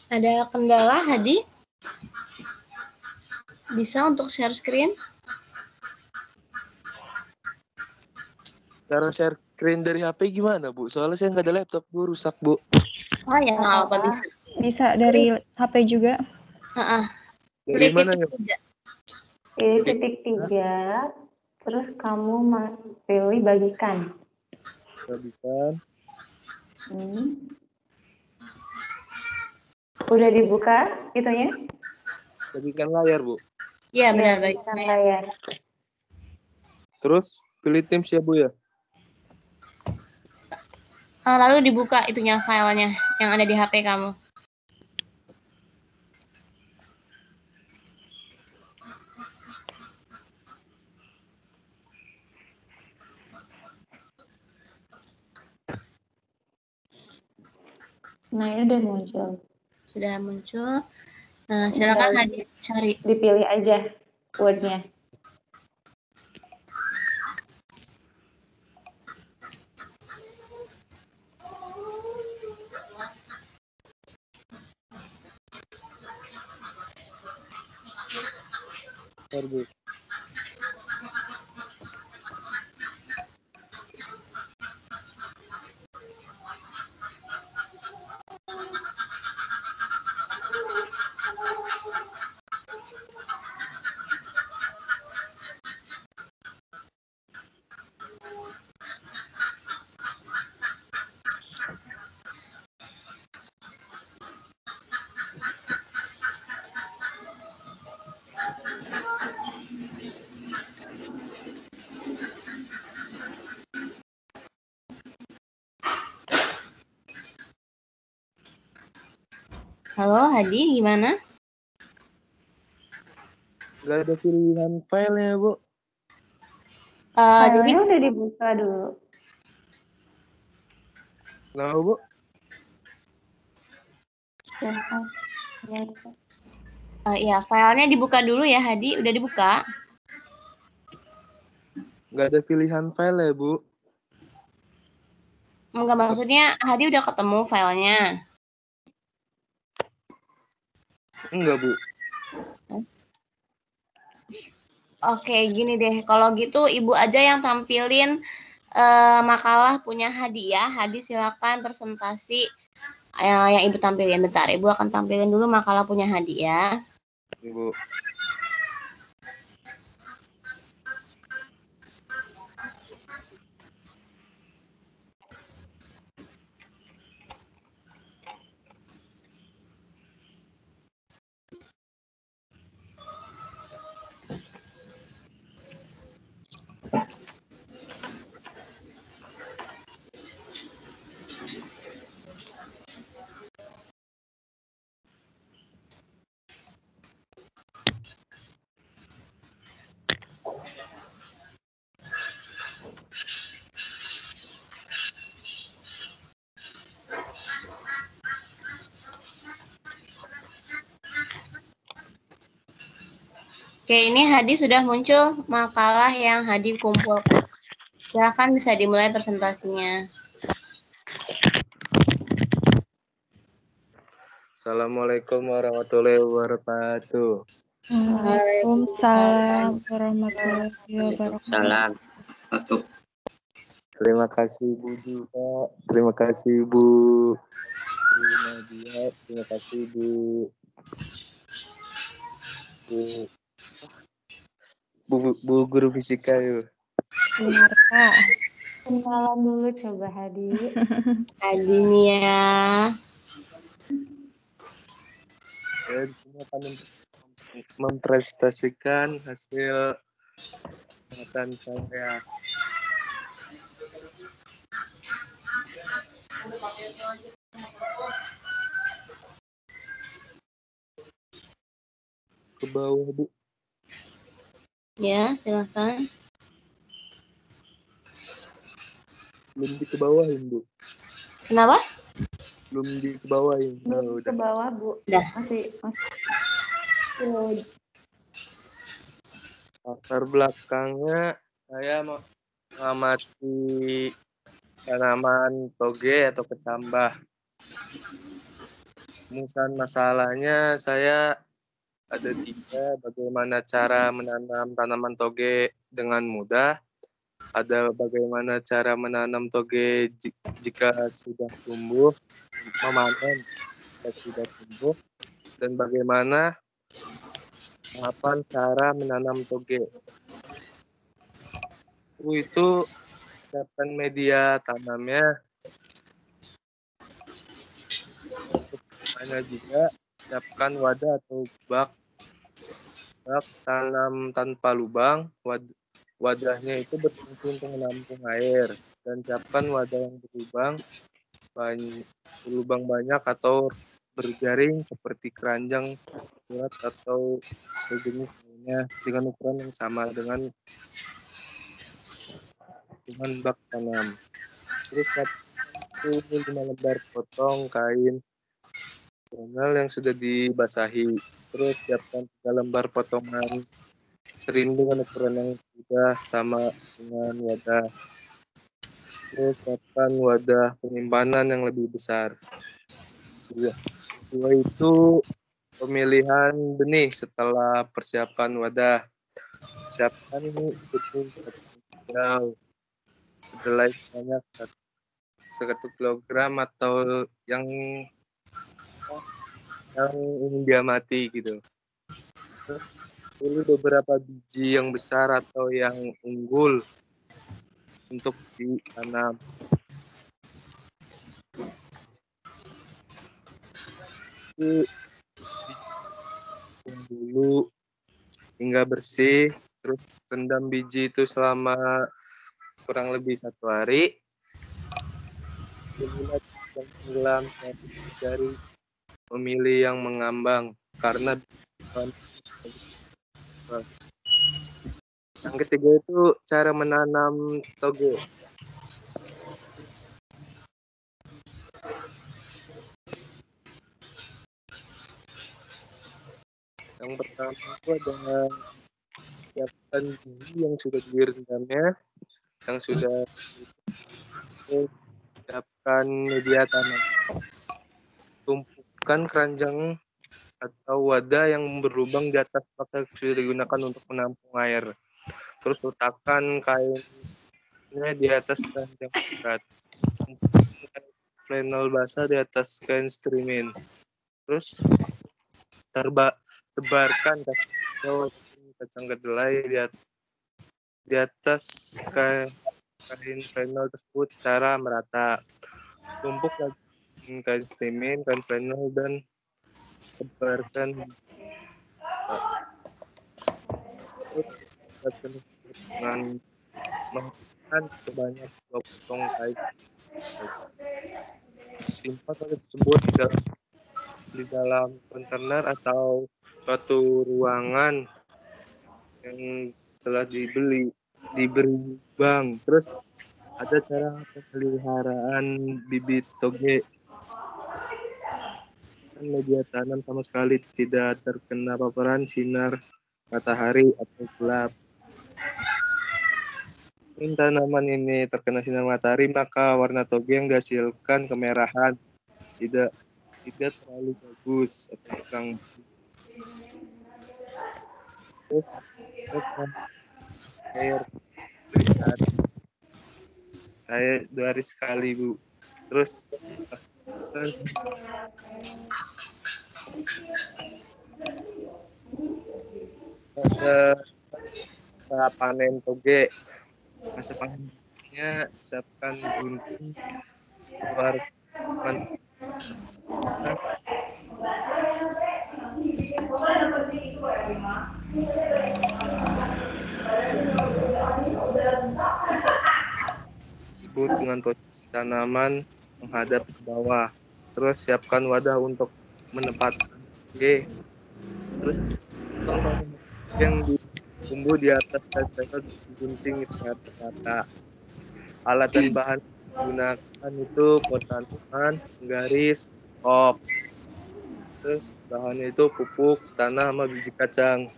Ada kendala, Hadi? Bisa untuk share screen? Cara share screen dari HP gimana, Bu? Soalnya saya nggak ada laptop, Bu. Rusak, Bu. Oh ya, nggak apa bisa. Bisa dari HP juga. Dari mana ya? Pilih titik 3, terus kamu pilih bagikan. Bagikan. Udah dibuka itunya? Bagikan layar, Bu. Iya, benar. Bagikan layar. Terus pilih Teams ya, Bu ya? Lalu dibuka itunya, filenya yang ada di HP kamu. Nah, ini udah muncul. Sudah muncul. Nah, silakan Hadi cari. Dipilih aja word-nya. Bentar, Bu. Halo Hadi, gimana? Gak ada pilihan filenya, Bu. Jadi Filenya udah dibuka dulu. Kenapa, Bu? ya filenya dibuka dulu ya Hadi, udah dibuka? Gak ada pilihan file ya, Bu. Enggak, maksudnya Hadi udah ketemu filenya. Enggak, Bu. Oke, gini deh. Kalau gitu Ibu aja yang tampilin makalah punya Hadi ya. Hadi silakan presentasi yang Ibu tampilin. Bentar, Ibu akan tampilin dulu makalah punya Hadi ya. Bu. Oke, ini Hadi sudah muncul makalah yang Hadi kumpulkan. Silakan bisa dimulai presentasinya. Assalamualaikum warahmatullahi wabarakatuh. Waalaikumsalam warahmatullahi wabarakatuh. Terima kasih Bu juga. Terima kasih Bu Nadia. Terima kasih Bu guru fisika yuk. Marta. Kenalan dulu coba Hadi. Hadi nih ya. Saya akan mempresentasikan hasil pengamatan saya. Ke bawah, Bu. Ya, silakan. Belum dikebawahin, Bu. Kenapa? Belum dikebawahin. Belum ke bawah, Bu. Udah. Masih. Latar belakangnya saya mengamati tanaman toge atau kecambah. Rumusan masalahnya saya ada 3, bagaimana cara menanam tanaman toge dengan mudah, ada bagaimana cara menanam toge jika sudah tumbuh, memanen jika sudah tumbuh, dan bagaimana tahapan cara menanam toge. Itu siapkan media tanamnya. Hanya juga siapkan wadah atau bak tanam tanpa lubang. Wadahnya itu berfungsi untuk menampung air, dan siapkan wadah yang berlubang banyak atau berjaring seperti keranjang surat atau sejenis lainnya dengan ukuran yang sama dengan bak tanam. Terus itu 5 lembar potong kain panel yang sudah dibasahi. Terus siapkan 3 lembar potongan trim dengan ukuran yang sudah sama dengan wadah. Terus siapkan wadah penyimpanan yang lebih besar. Kedua itu pemilihan benih setelah persiapan wadah. Siapkan benih hijau, kedelai sebanyak 1 kilogram atau yang ingin dia mati gitu. Pilih beberapa biji yang besar atau yang unggul untuk ditanam. Itu dulu hingga bersih, terus rendam biji itu selama kurang lebih 1 hari. Kemudian yang tenggelam dari memilih yang mengambang karena yang ketiga itu cara menanam toge. Yang pertama itu adalah siapkan biji yang sudah direndamnya, yang sudah siapkan media tanam. Tumpukan keranjang atau wadah yang berlubang di atas maka sudah digunakan untuk menampung air. Terus letakkan kainnya di atas keranjang berat. Flannel basah di atas kain streaming. Terus tebarkan kacang kedelai di atas kain flannel tersebut secara merata. Tumpuk lagi kain streaming, kain flannel dan tebarkan dengan menggunakan sebanyak 2 potong kain. Simpan kain tersebut di dalam kontainer atau suatu ruangan yang telah diberi bank. Terus ada cara pemeliharaan bibit toge. Media tanam sama sekali tidak terkena paparan sinar matahari atau gelap. Jika tanaman ini terkena sinar matahari, maka warna toge yang dihasilkan kemerahan, tidak terlalu bagus atau kurang bagus. Air 2 hari sekali, Bu. Terus masa panen toge. Masa panennya siapkan gunting keluar tersebut dengan posisi tanaman menghadap ke bawah. Terus siapkan wadah untuk menempatkan toge. Terus yang tumbuh di atas kain gunting secara rata. Alat dan bahan digunakan itu pot tanaman, garis, kop. Terus bahannya itu pupuk, tanah, sama biji kacang.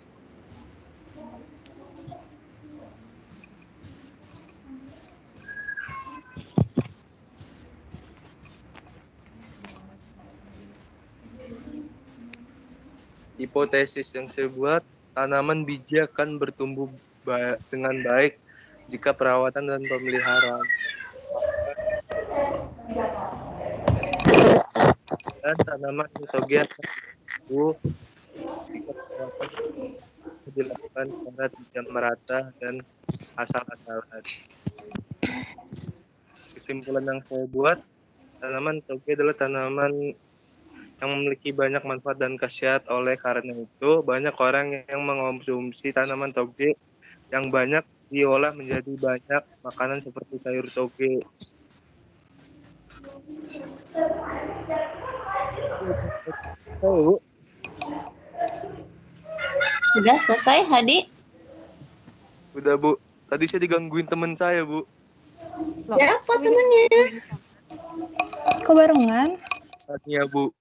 Hipotesis yang saya buat, tanaman biji akan bertumbuh dengan baik jika perawatan dan pemeliharaan. Dan tanaman toge akan tumbuh jika perawatan dilakukan secara tidak merata dan asal-asalan. Kesimpulan yang saya buat, tanaman toge adalah tanaman yang memiliki banyak manfaat dan khasiat. Oleh karena itu, banyak orang yang mengonsumsi tanaman toge yang banyak diolah menjadi banyak makanan seperti sayur toge. Udah selesai, Hadi? Udah, Bu. Tadi saya digangguin teman saya, Bu. Ya, apa temannya? Kok barengan? Sania, Bu.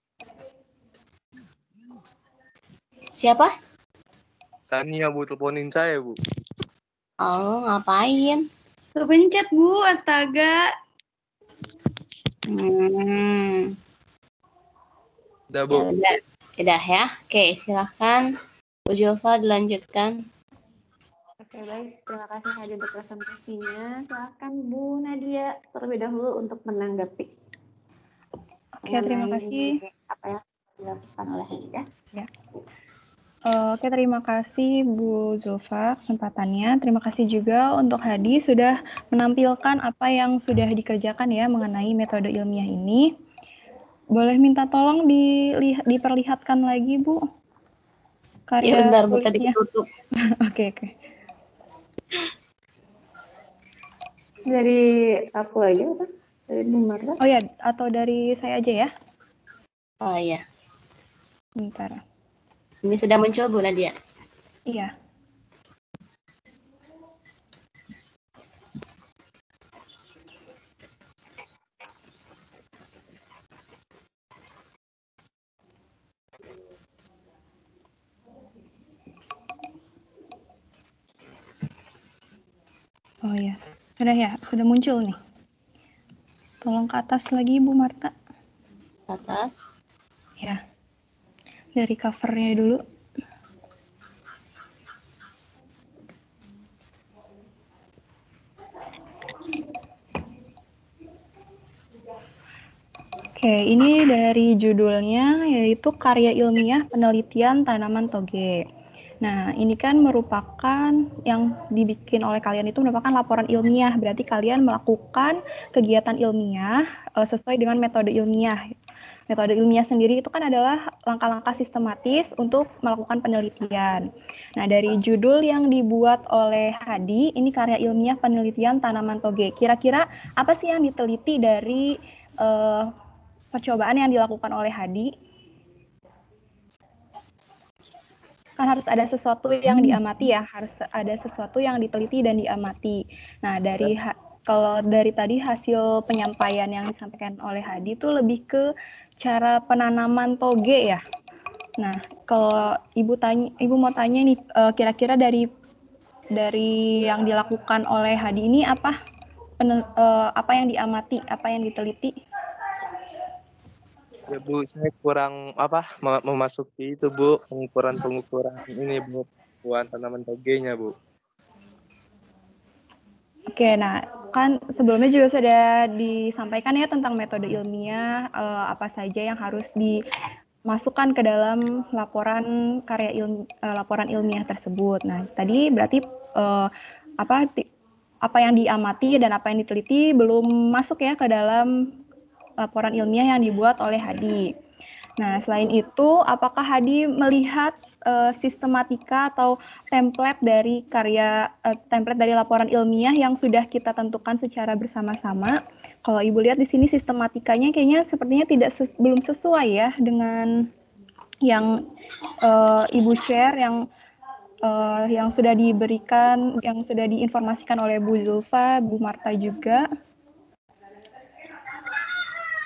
Siapa? Sania, Bu, teleponin saya, Bu. Oh, ngapain? Kepencet, Bu. Astaga. Udah, Bu. Udah ya. Oke, silahkan. Bu Julfa dilanjutkan. Oke, baik. Terima kasih Hadi untuk presentasinya. Silahkan Bu Nadia terlebih dahulu untuk menanggapi. Oke, terima kasih. Apa yang dilakukan oleh Hadi ya? Ya. Oke, terima kasih Bu Zulfa kesempatannya. Terima kasih juga untuk Hadi sudah menampilkan apa yang sudah dikerjakan ya mengenai metode ilmiah ini. Boleh minta tolong diperlihatkan lagi, Bu? Karya Ya, bentar, tadi tulisnya. ditutup. Oke. Dari aku aja, kan? Dari Bu Marta? Oh ya, atau dari saya aja ya? Oh iya. Bentar. Ini sudah muncul Bu Nadia. Iya. Oh ya, sudah muncul nih. Tolong ke atas lagi Bu Marta. Atas. Ya. Dari covernya dulu. Oke, ini dari judulnya yaitu Karya Ilmiah Penelitian Tanaman Toge. Nah, ini kan merupakan yang dibikin oleh kalian itu merupakan laporan ilmiah. Berarti kalian melakukan kegiatan ilmiah sesuai dengan metode ilmiah. Metode ilmiah sendiri itu kan adalah langkah-langkah sistematis untuk melakukan penelitian. Nah, dari judul yang dibuat oleh Hadi, ini Karya Ilmiah Penelitian Tanaman Toge. Kira-kira apa sih yang diteliti dari percobaan yang dilakukan oleh Hadi? Kan harus ada sesuatu yang diamati ya, harus ada sesuatu yang diteliti dan diamati. Nah, kalau dari tadi hasil penyampaian yang disampaikan oleh Hadi itu lebih ke cara penanaman toge ya. Nah, kalau Ibu mau tanya nih, kira-kira dari yang dilakukan oleh Hadi ini apa yang diamati, apa yang diteliti? Ya, Bu, saya kurang memasuki itu, Bu, pengukuran ini, Bu, buat tanaman togenya, Bu. Oke, nah kan sebelumnya juga sudah disampaikan ya tentang metode ilmiah, apa saja yang harus dimasukkan ke dalam laporan laporan ilmiah tersebut. Nah, tadi berarti apa yang diamati dan apa yang diteliti belum masuk ya ke dalam laporan ilmiah yang dibuat oleh Hadi. Nah, selain itu, apakah Hadi melihat sistematika atau template dari laporan ilmiah yang sudah kita tentukan secara bersama-sama? Kalau Ibu lihat di sini sistematikanya kayaknya sepertinya belum sesuai ya dengan yang Ibu share, yang sudah diberikan, yang sudah diinformasikan oleh Bu Zulfa, Bu Marta juga.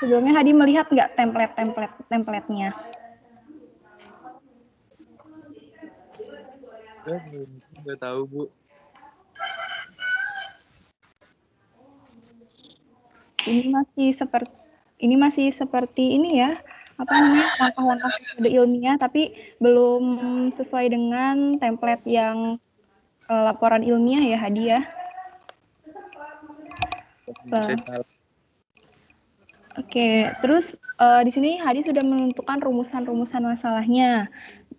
Sebelumnya Hadi melihat nggak template-nya? Ya, nggak tahu, Bu. Ini masih seperti ini ya, apa namanya, langkah-langkah metode ilmiah, tapi belum sesuai dengan template yang laporan ilmiah ya, Hadi ya. Oke, terus di sini Hadi sudah menentukan rumusan-rumusan masalahnya.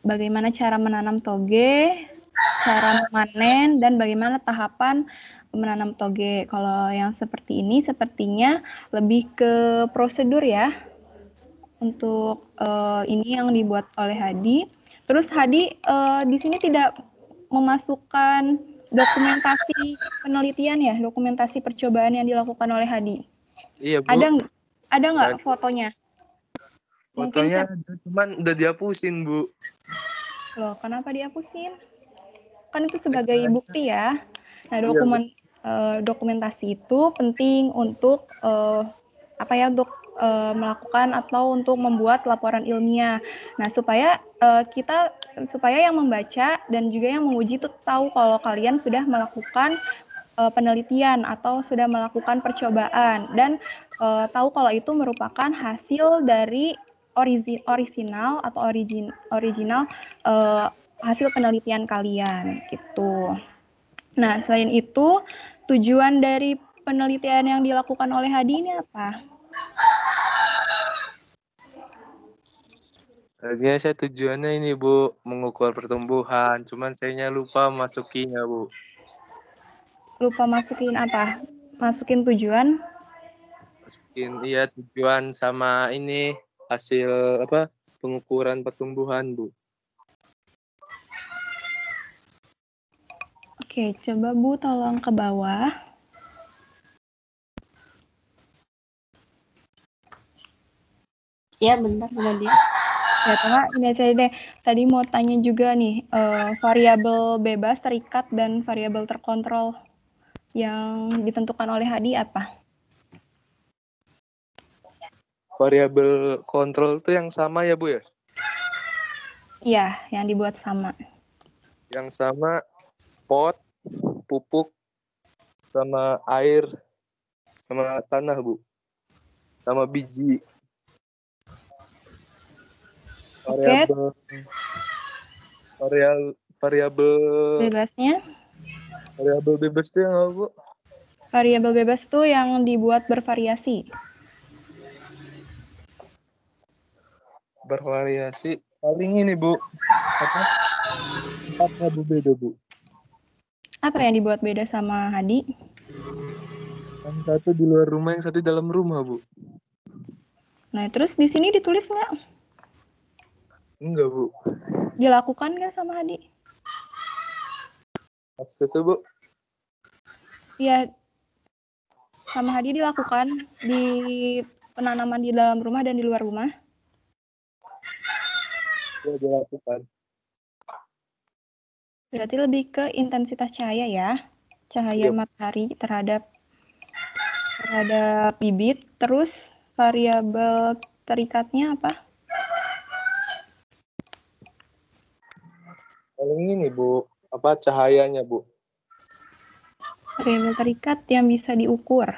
Bagaimana cara menanam toge, cara memanen, dan bagaimana tahapan menanam toge. Kalau yang seperti ini sepertinya lebih ke prosedur ya. Untuk ini yang dibuat oleh Hadi. Terus Hadi di sini tidak memasukkan dokumentasi penelitian ya, dokumentasi percobaan yang dilakukan oleh Hadi. Iya, Bu. Ada nggak fotonya? Fotonya cuman udah dihapusin, Bu. Loh, kenapa dihapusin? Kan itu sebagai bukti ya. Nah, dokumentasi itu penting untuk untuk melakukan atau untuk membuat laporan ilmiah. Nah, supaya yang membaca dan juga yang menguji itu tahu kalau kalian sudah melakukan penelitian atau sudah melakukan percobaan dan tahu kalau itu merupakan hasil dari original hasil penelitian kalian gitu. Nah, selain itu tujuan dari penelitian yang dilakukan oleh Hadi ini apa? Tadinya saya tujuannya ini Bu, mengukur pertumbuhan, cuman sayanya lupa masukinya Bu. Lupa masukin apa? Masukin tujuan? Masukin iya tujuan sama ini hasil pengukuran pertumbuhan Bu. Oke, coba Bu tolong ke bawah. Ya, bentar dia. Ya, Tengah, ini saya deh. Tadi mau tanya juga nih, variabel bebas, terikat, dan variabel terkontrol yang ditentukan oleh Hadi apa? Variabel kontrol itu yang sama ya Bu ya? Iya, yang dibuat sama. Yang sama pot, pupuk, sama air, sama tanah Bu. Sama biji. Variabel bebasnya? Variabel bebas itu yang apa Bu? Variabel bebas itu yang dibuat bervariasi. Bervariasi. Paling ini Bu. Tempatnya Bu beda Bu. Apa yang dibuat beda sama Hadi? Yang satu di luar rumah, yang satu di dalam rumah Bu. Nah, terus di sini ditulis nggak? Enggak Bu. Dilakukan nggak sama Hadi? Maksudnya Bu? Ya, sama Hadi dilakukan di penanaman di dalam rumah dan di luar rumah. Ya, dilakukan. Berarti lebih ke intensitas cahaya ya. Cahaya matahari terhadap bibit. Terus variabel terikatnya apa? Paling ini Bu, apa cahayanya Bu? Variabel terikat yang bisa diukur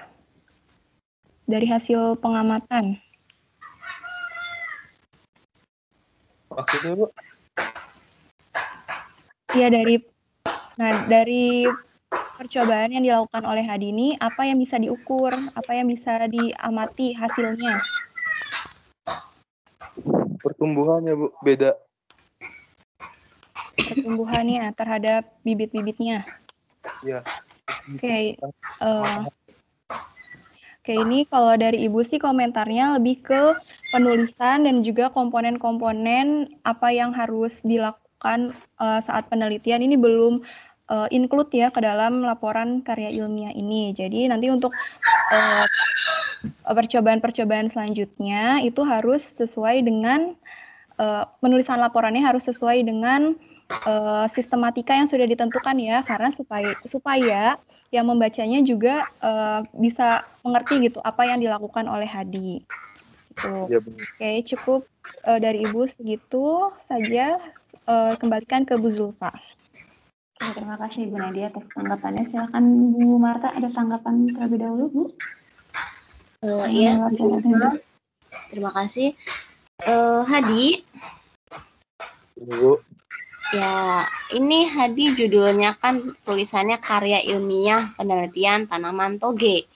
dari hasil pengamatan. Maksudnya Bu? Ya, dari percobaan yang dilakukan oleh Hadi ini, apa yang bisa diukur, apa yang bisa diamati hasilnya? Pertumbuhannya Bu, beda. Pertumbuhannya terhadap bibit-bibitnya. Iya. Oke, ini kalau dari Ibu sih komentarnya lebih ke penulisan dan juga komponen-komponen apa yang harus dilakukan saat penelitian. Ini belum include ya ke dalam laporan karya ilmiah ini. Jadi nanti untuk percobaan-percobaan selanjutnya itu harus sesuai dengan penulisan laporannya harus sesuai dengan sistematika yang sudah ditentukan ya, karena supaya yang membacanya juga bisa mengerti gitu apa yang dilakukan oleh Hadi. Gitu. Ya, Oke, cukup dari Ibu segitu saja. Kembalikan ke Bu Zulfa. Oke, terima kasih Bu Nadia atas tanggapannya. Silakan Bu Marta, ada tanggapan terlebih dahulu Bu? Iya, terima kasih. Hadi. Bu. Ya, ini Hadi judulnya kan tulisannya karya ilmiah penelitian tanaman toge.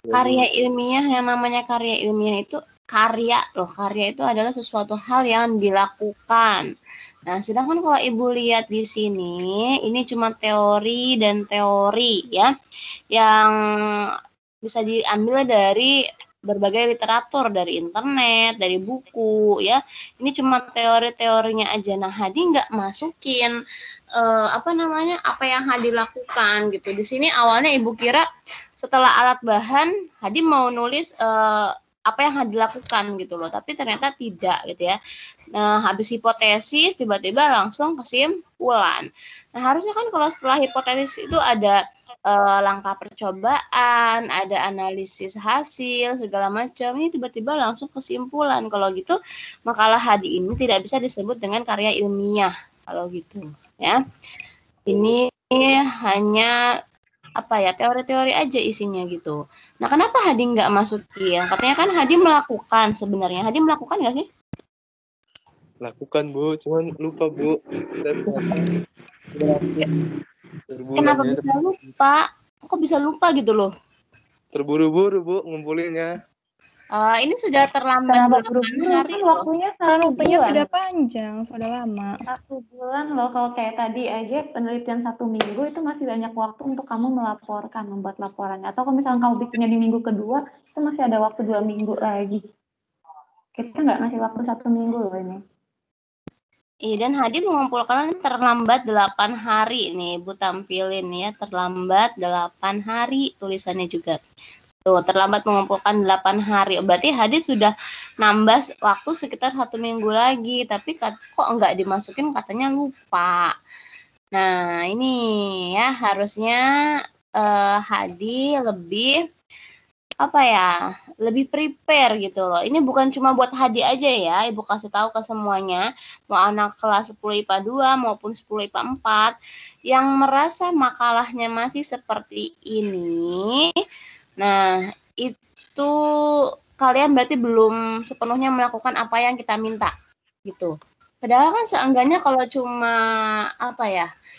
Karya ilmiah, yang namanya karya ilmiah itu karya loh. Karya itu adalah sesuatu hal yang dilakukan. Nah, sedangkan kalau Ibu lihat di sini, ini cuma teori dan teori ya, yang bisa diambil dari berbagai literatur, dari internet, dari buku ya. Ini cuma teori-teorinya aja. Nah, Hadi nggak masukin apa yang Hadi lakukan gitu. Di sini awalnya Ibu kira setelah alat bahan Hadi mau nulis apa yang Hadi lakukan gitu loh, tapi ternyata tidak gitu ya. Nah, habis hipotesis tiba-tiba langsung kesimpulan. Nah, harusnya kan kalau setelah hipotesis itu ada langkah percobaan, ada analisis hasil, segala macam. Ini tiba-tiba langsung kesimpulan. Kalau gitu, makalah Hadi ini tidak bisa disebut dengan karya ilmiah. Kalau gitu, ya. Ini hanya apa ya, teori-teori aja isinya gitu. Nah, kenapa Hadi nggak masukin? Katanya kan Hadi melakukan sebenarnya. Hadi melakukan nggak sih? Lakukan, Bu. Cuman lupa, Bu. Saya Kenapa bisa lupa? Kok bisa lupa gitu loh? terburu-buru, Bu, ngumpulinnya. Ini sudah terlambat Kenapa 8 buru-buru? hari Kan loh. waktunya Kan 1 waktunya bulan. sudah panjang, sudah lama. 1 bulan loh, kalau kayak tadi aja penelitian 1 minggu itu masih banyak waktu untuk kamu melaporkan, membuat laporannya. Atau kalau misalnya kamu bikinnya di minggu kedua, itu masih ada waktu 2 minggu lagi. Kita nggak ngasih waktu 1 minggu loh ini. Iya, dan Hadi mengumpulkan terlambat 8 hari nih, Ibu tampilin ya, terlambat 8 hari tulisannya juga. Tuh, terlambat mengumpulkan 8 hari. Berarti Hadi sudah nambah waktu sekitar 1 minggu lagi, tapi kok nggak dimasukin, katanya lupa. Nah, ini ya harusnya Hadi lebih lebih prepare gitu loh. Ini bukan cuma buat Hadi aja ya, Ibu kasih tahu ke semuanya, mau anak kelas 10 IPA 2 maupun 10 IPA 4 yang merasa makalahnya masih seperti ini. Nah, itu kalian berarti belum sepenuhnya melakukan apa yang kita minta gitu. Padahal kan seenggaknya kalau cuma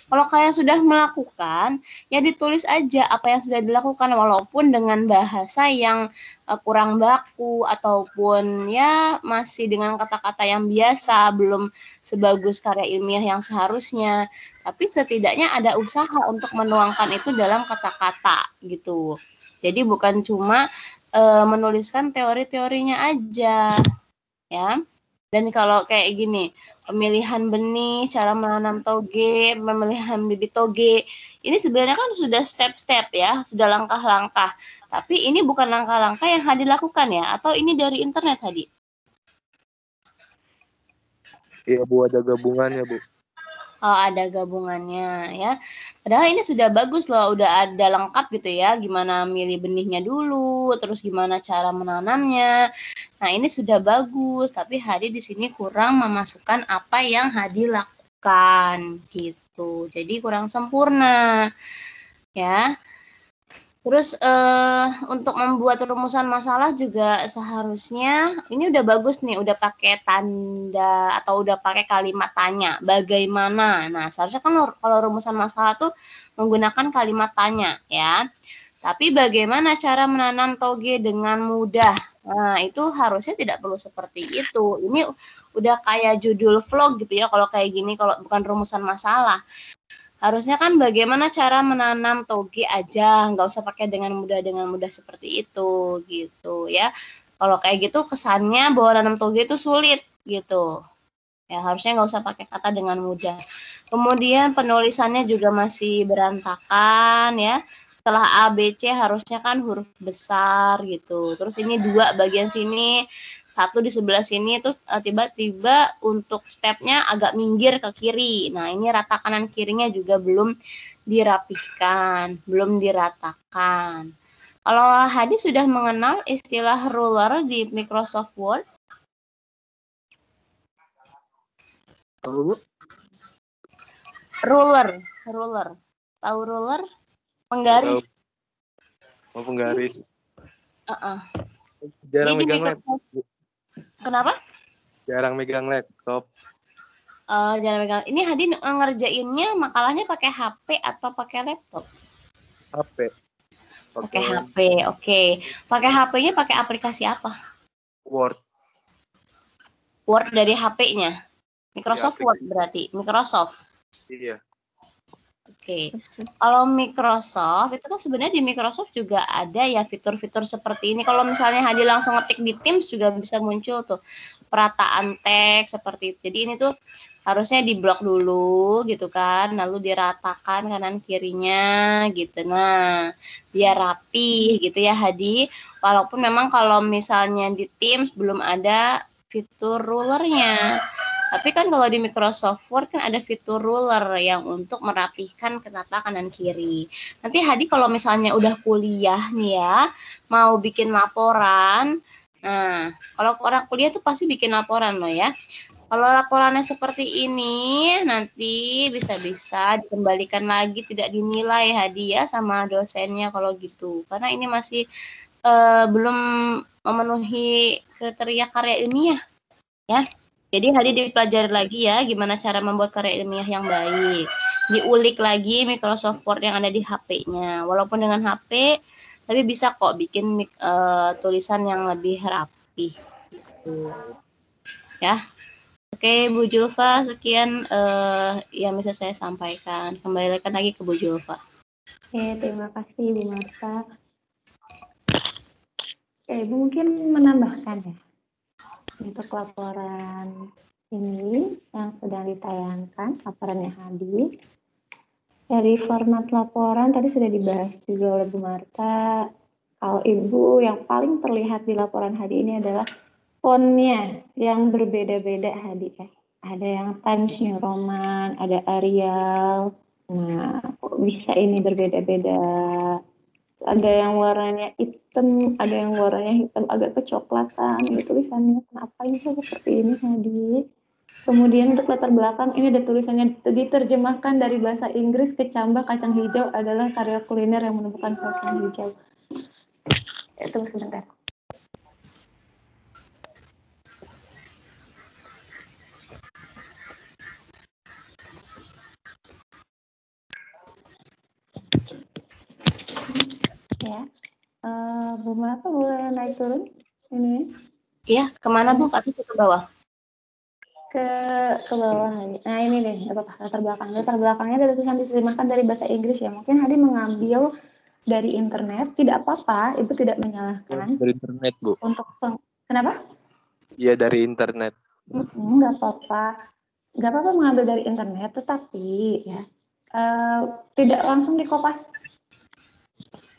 kalau kalian sudah melakukan, ya ditulis aja apa yang sudah dilakukan walaupun dengan bahasa yang kurang baku ataupun ya masih dengan kata-kata yang biasa, belum sebagus karya ilmiah yang seharusnya. Tapi setidaknya ada usaha untuk menuangkan itu dalam kata-kata gitu. Jadi bukan cuma menuliskan teori-teorinya aja, ya. Dan kalau kayak gini, pemilihan benih, cara menanam toge, pemilihan bibit toge, ini sebenarnya kan sudah step-step ya, sudah langkah-langkah. Tapi ini bukan langkah-langkah yang Hadi lakukan ya, atau ini dari internet Hadi? Iya, Bu, ada gabungannya, Bu. Oh, ada gabungannya ya. Padahal ini sudah bagus loh, udah ada lengkap gitu ya, gimana milih benihnya dulu, terus gimana cara menanamnya. Nah, ini sudah bagus, tapi Hadi di sini kurang memasukkan apa yang Hadi lakukan gitu. Jadi kurang sempurna. Ya. Terus untuk membuat rumusan masalah juga seharusnya ini udah bagus nih, udah pakai tanda atau udah pakai kalimat tanya. Bagaimana? Nah, seharusnya kan kalau rumusan masalah tuh menggunakan kalimat tanya ya. Tapi bagaimana cara menanam toge dengan mudah? Nah, itu harusnya tidak perlu seperti itu. Ini udah kayak judul vlog gitu ya kalau kayak gini, kalau bukan rumusan masalah. Harusnya kan bagaimana cara menanam toge aja, nggak usah pakai dengan mudah seperti itu gitu ya. Kalau kayak gitu kesannya bahwa nanam toge itu sulit gitu. Ya harusnya nggak usah pakai kata dengan mudah. Kemudian penulisannya juga masih berantakan ya. Setelah A, B, C harusnya kan huruf besar gitu. Terus ini 2 bagian sini, 1 di sebelah sini, terus tiba-tiba untuk stepnya agak minggir ke kiri. Nah, ini rata kanan kirinya juga belum dirapihkan, belum diratakan. Kalau Hadi sudah mengenal istilah ruler di Microsoft Word? Bu? Ruler. Tahu ruler? Penggaris. Oh, penggaris. Jadi Jarang megang laptop. Kenapa? Jarang megang laptop. Jarang megang. Ini Hadi ngerjainnya makalahnya pakai HP atau pakai laptop? HP. Pakai HP, oke. Pakai HP-nya pakai aplikasi apa? Word. Word dari HP-nya. Microsoft Iya, Word berarti. Microsoft. Iya. Oke. Kalau Microsoft itu kan sebenarnya di Microsoft juga ada ya fitur-fitur seperti ini. Kalau misalnya Hadi langsung ngetik di Teams juga bisa muncul tuh perataan teks seperti itu. Jadi ini tuh harusnya diblok dulu gitu kan, lalu diratakan kanan kirinya gitu. Nah, biar rapi gitu ya Hadi. Walaupun memang kalau misalnya di Teams belum ada fitur rulernya. Tapi kan kalau di Microsoft Word kan ada fitur ruler yang untuk merapihkan tata kanan kiri. Nanti Hadi kalau misalnya udah kuliah nih ya, mau bikin laporan. Nah, kalau orang kuliah tuh pasti bikin laporan loh ya. Kalau laporannya seperti ini, nanti bisa-bisa dikembalikan lagi, tidak dinilai Hadi ya sama dosennya kalau gitu. Karena ini masih belum memenuhi kriteria karya ilmiah ya. Jadi Hadi dipelajari lagi ya gimana cara membuat karya ilmiah yang baik. Diulik lagi Microsoft Word yang ada di HP-nya. Walaupun dengan HP, tapi bisa kok bikin tulisan yang lebih rapi. Ya. Oke, Bu Julfa, sekian yang bisa saya sampaikan. Kembalikan lagi ke Bu Julfa. Oke, terima kasih Bu Marta. Oke, Bu mungkin menambahkan ya untuk laporan ini yang sedang ditayangkan, laporannya Hadi. Dari format laporan tadi sudah dibahas juga oleh Bu Marta. Kalau Ibu yang paling terlihat di laporan Hadi ini adalah fontnya yang berbeda-beda Hadi ya. Ada yang Times New Roman, ada Arial. Nah, kok bisa ini berbeda-beda? Ada yang warnanya hitam, ada yang warnanya hitam agak kecoklatan. Ini tulisannya kenapa ini seperti ini Hadi? Kemudian untuk latar belakang ini ada tulisannya diterjemahkan dari bahasa Inggris kecambah kacang hijau adalah karya kuliner yang menemukan kacang hijau. Tunggu sebentar. Ya, Bu Marta boleh naik turun ini? Iya, kemana Bu? Ke atas atau ke bawah? Ke bawah Hadi. Nah ini deh, apa latar belakang. Latar belakangnya dari tulisan diterjemahkan dari bahasa Inggris ya. Mungkin Hadi mengambil dari internet, tidak apa-apa, itu tidak menyalahkan. Dari internet, Bu. Untuk kenapa? Iya, dari internet. Nggak apa-apa mengambil dari internet, tetapi ya tidak langsung dikopas,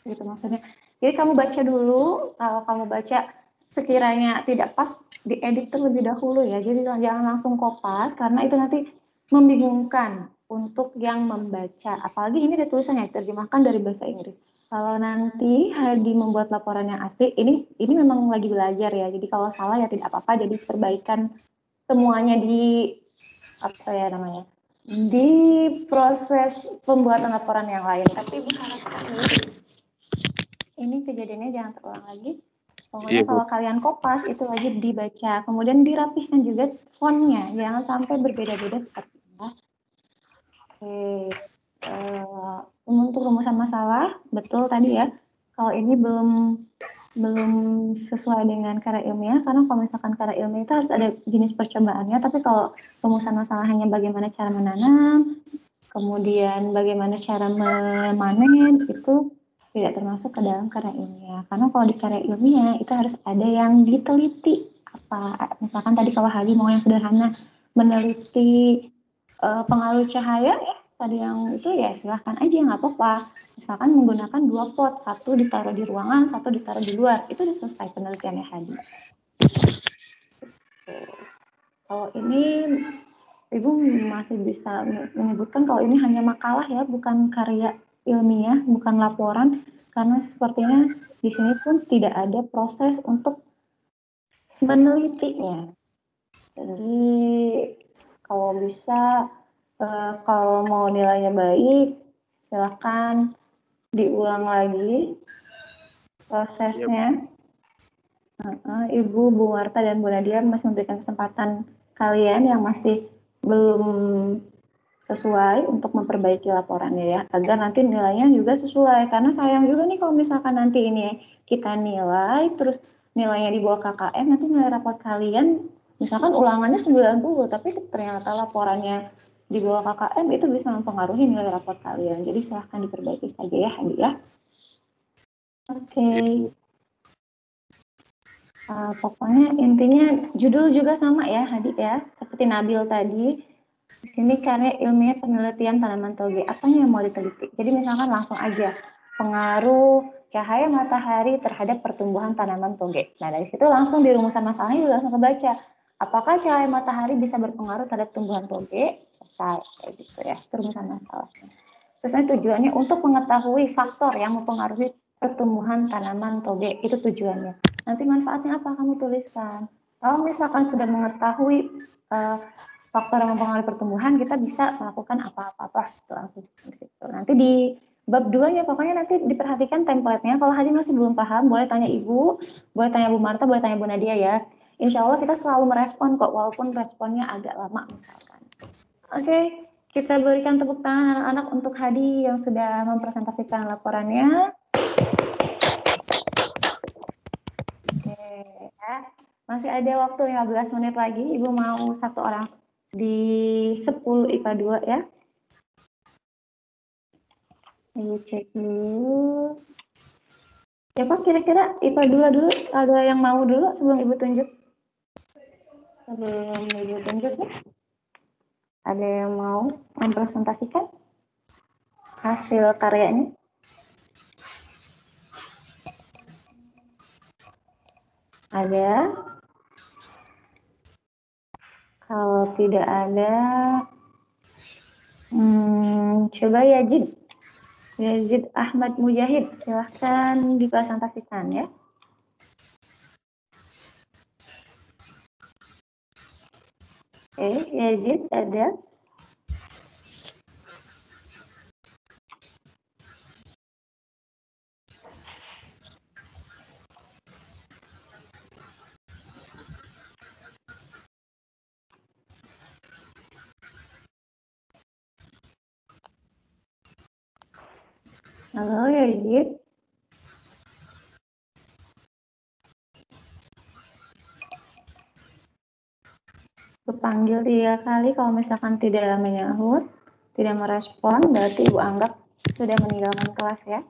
gitu maksudnya. Jadi kamu baca dulu, kalau kamu baca sekiranya tidak pas, diedit terlebih dahulu ya. Jadi jangan langsung kopas, karena itu nanti membingungkan untuk yang membaca. Apalagi ini ada tulisannya, terjemahkan dari bahasa Inggris. Kalau nanti Hadi membuat laporan yang asli, ini memang lagi belajar ya. Jadi kalau salah ya tidak apa-apa, jadi perbaikan semuanya di apa ya namanya, di proses pembuatan laporan yang lain. Tapi berharap ini kejadiannya jangan terulang lagi. Pokoknya kalau kalian kopas itu wajib dibaca, kemudian dirapihkan juga fontnya, jangan sampai berbeda-beda seperti ini. Oke, untuk rumusan masalah betul tadi ya. Kalau ini belum sesuai dengan karya ilmiah, karena kalau misalkan karya ilmiah itu harus ada jenis percobaannya, tapi kalau rumusan masalah hanya bagaimana cara menanam, kemudian bagaimana cara memanen, itu tidak termasuk ke dalam karya ilmiah. Karena kalau di karya ilmiah itu harus ada yang diteliti. Apa, misalkan tadi kalau Hadi mau yang sederhana, meneliti pengaruh cahaya ya, tadi yang itu ya silahkan aja, nggak apa-apa. Misalkan menggunakan 2 pot, satu ditaruh di ruangan, satu ditaruh di luar, itu sudah selesai penelitiannya Hadi. Kalau ini Ibu masih bisa menyebutkan kalau ini hanya makalah ya, bukan karya ilmiah, bukan laporan, karena sepertinya di sini pun tidak ada proses untuk menelitinya. Jadi kalau bisa, kalau mau nilainya baik, silakan diulang lagi prosesnya. Ibu, Bu Marta, dan Bu Nadia masih memberikan kesempatan kalian yang masih belum sesuai untuk memperbaiki laporannya ya, agar nanti nilainya juga sesuai. Karena sayang juga nih kalau misalkan nanti ini kita nilai, terus nilainya di bawah KKM, nanti nilai raport kalian, misalkan ulangannya 90, tapi ternyata laporannya di bawah KKM, itu bisa mempengaruhi nilai raport kalian. Jadi silahkan diperbaiki saja ya, Hadi ya. Oke. Pokoknya intinya judul juga sama ya, Hadi ya, seperti Nabil tadi. Di sini karya ilmiah penelitian tanaman toge, apa yang mau diteliti? Jadi misalkan langsung aja, pengaruh cahaya matahari terhadap pertumbuhan tanaman toge. Nah dari situ langsung di rumusan masalahnya juga langsung kebaca. Apakah cahaya matahari bisa berpengaruh terhadap tumbuhan toge? Selesai, kayak gitu ya, rumusan masalahnya. Terus tujuannya untuk mengetahui faktor yang mempengaruhi pertumbuhan tanaman toge, itu tujuannya. Nanti manfaatnya apa kamu tuliskan. Kalau misalkan sudah mengetahui faktor yang mempengaruhi pertumbuhan, kita bisa melakukan apa-apa langsung di situ. Nanti di bab 2-nya pokoknya nanti diperhatikan template-nya. Kalau Haji masih belum paham, boleh tanya Ibu, boleh tanya Bu Marta, boleh tanya Bu Nadia ya. Insya Allah kita selalu merespon kok, walaupun responnya agak lama misalkan. Oke, kita berikan tepuk tangan anak-anak untuk Hadi yang sudah mempresentasikan laporannya. Oke, ya. Masih ada waktu 15 menit lagi. Ibu mau satu orang di 10 IPA 2 ya. Ibu cek dulu. Siapa kira-kira IPA 2 dulu? Ada yang mau dulu sebelum Ibu tunjuk? Sebelum Ibu tunjuk ya. Ada yang mau mempresentasikan hasil karyanya? Ada? Kalau tidak ada, coba Yazid Ahmad Mujahid, silahkan dipresentasikan ya. Yazid ada? Halo Yazid. Panggil 3 kali, kalau misalkan tidak menyahut, tidak merespon, berarti Ibu anggap sudah meninggalkan kelas ya.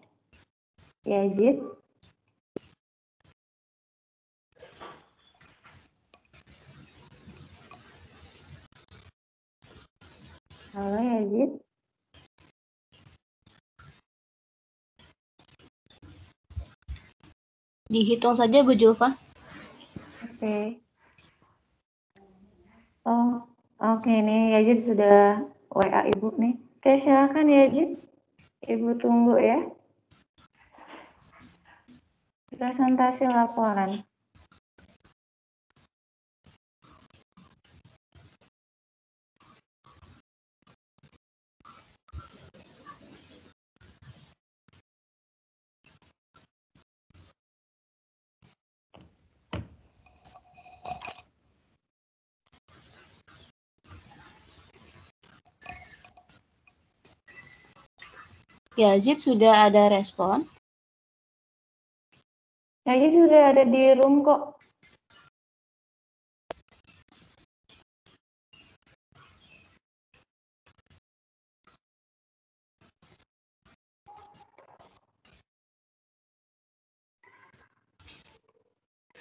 Yazid. Halo Yazid. Dihitung saja Bu Julfa. Oke. Oh, oke nih Yazid sudah WA Ibu nih. Oke, silakan Yazid. Ibu tunggu ya. Presentasi laporan. Yazid sudah ada respon. Yazid sudah ada di room kok.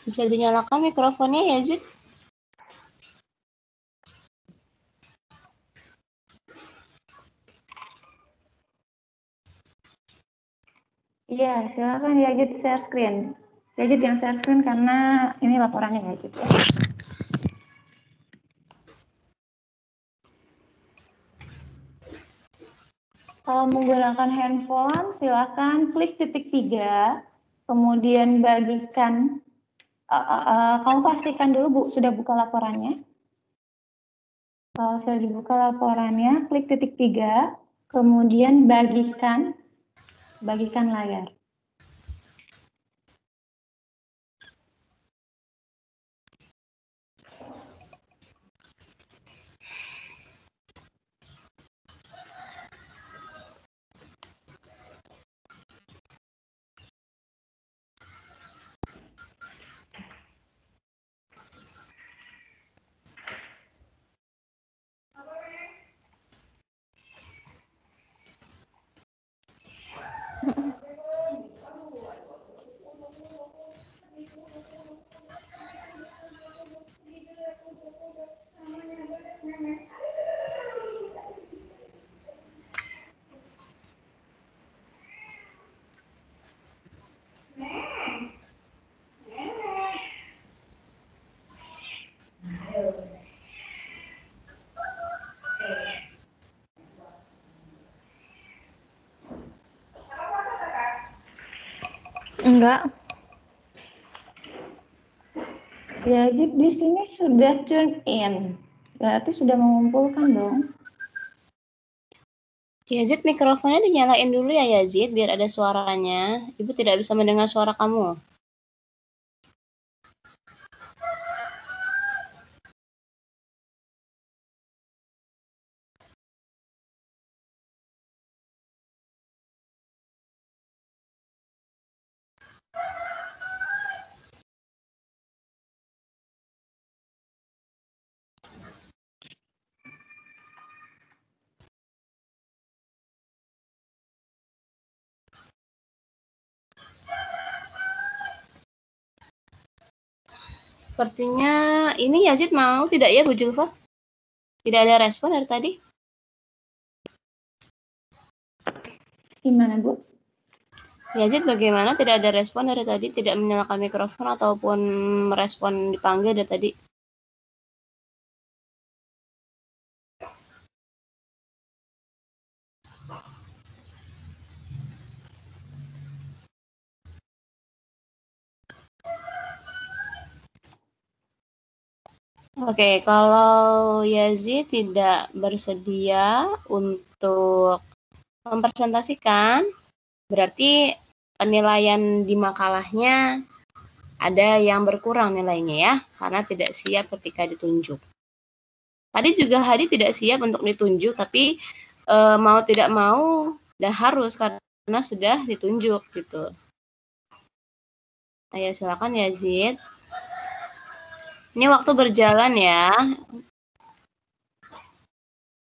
Bisa dinyalakan mikrofonnya Yazid? Iya, silakan Yazid share screen. Yazid yang share screen karena ini laporannya Yazid ya. Kalau menggunakan handphone, silakan klik titik 3, kemudian bagikan. Kamu pastikan dulu Bu, sudah buka laporannya. Kalau sudah dibuka laporannya, klik titik 3, kemudian bagikan layar. Enggak. Yazid di sini sudah tune in. Berarti sudah mengumpulkan dong. Yazid, mikrofonnya dinyalain dulu ya Yazid, biar ada suaranya. Ibu tidak bisa mendengar suara kamu. Sepertinya ini Yazid mau tidak ya Bu Julfa? Tidak ada respon dari tadi? Gimana, Bu? Yazid bagaimana? Tidak ada respon dari tadi? Tidak menyalakan mikrofon ataupun merespon dipanggil dari tadi? Oke, kalau Yazid tidak bersedia untuk mempresentasikan, berarti penilaian di makalahnya ada yang berkurang nilainya ya, karena tidak siap ketika ditunjuk. Tadi juga Hadi tidak siap untuk ditunjuk, tapi mau tidak mau dan harus karena sudah ditunjuk gitu. Ayo silakan Yazid. Ini waktu berjalan ya.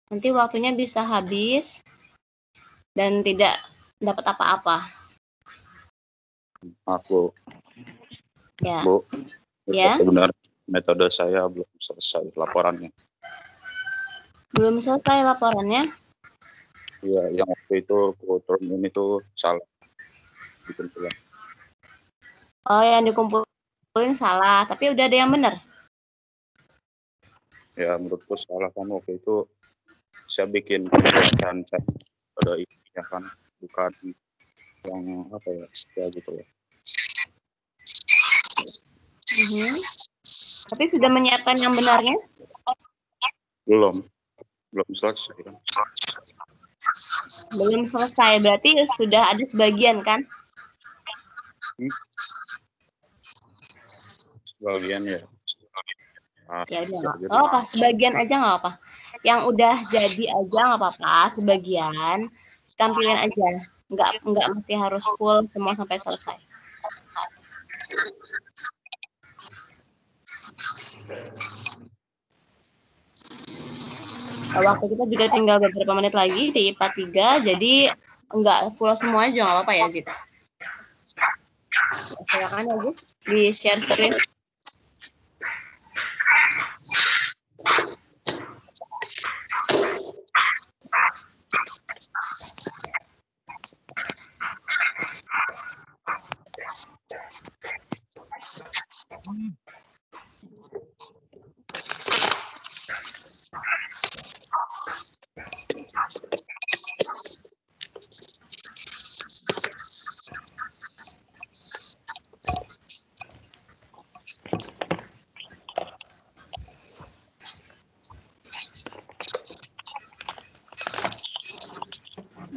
Nanti waktunya bisa habis dan tidak dapat apa-apa. Maaf Bu, Ya. Bu, Ya. sebenarnya metode saya belum selesai laporannya. Belum selesai laporannya? Iya, yang waktu itu turun ini tuh salah. Bikin pulang. Oh, yang dikumpulin salah, tapi udah ada yang benar. Ya, menurutku salah kan waktu itu saya bikin penjelasan saya pada ini ya kan, bukan yang apa ya gitu ya. Tapi sudah menyiapkan yang benarnya? Belum selesai kan. Belum selesai, berarti sudah ada sebagian kan? Sebagian ya. Ya udah nggak apa, sebagian aja nggak apa. Yang udah jadi aja nggak apa-apa, sebagian tampilin aja. Nggak mesti harus full semua sampai selesai. Waktu kita juga tinggal beberapa menit lagi di IPA 3, jadi nggak full semua aja nggak apa-apa ya Zip. Silakan ya Zip, di share screen.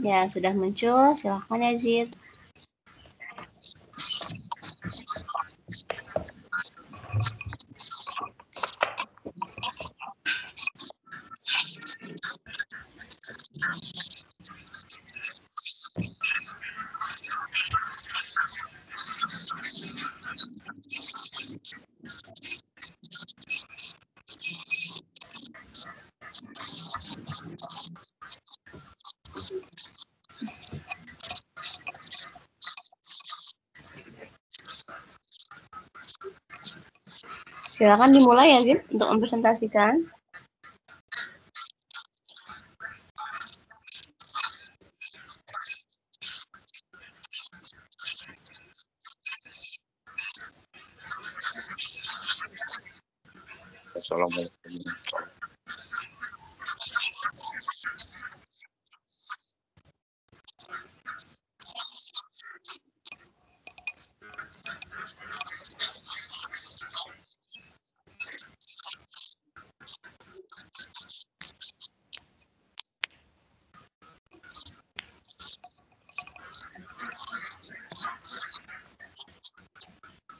Ya, sudah muncul. Silahkan ya, Zid. Silakan dimulai ya, Zid, untuk mempresentasikan. Assalamualaikum.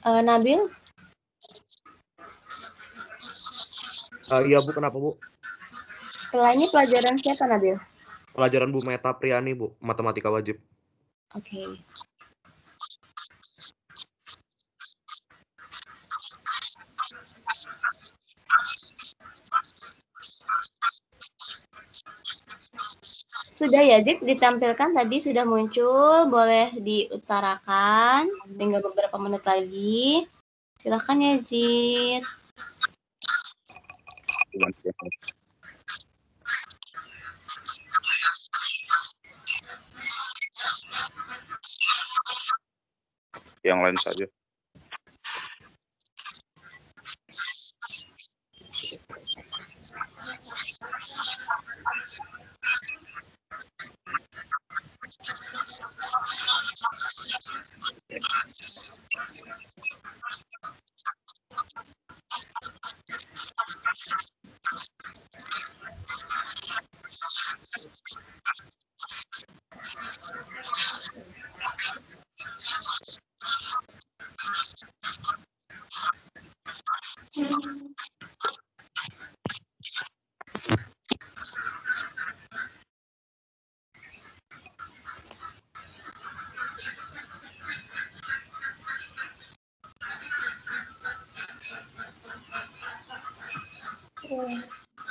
Nabil? Iya Bu, kenapa Bu? Setelahnya pelajaran siapa, Nabil? Pelajaran Bu Meta Priani Bu, matematika wajib. Oke. Sudah ya, Zip, ditampilkan tadi sudah muncul, boleh diutarakan, tinggal beberapa menit lagi. Silahkan ya, Zip. Yang lain saja.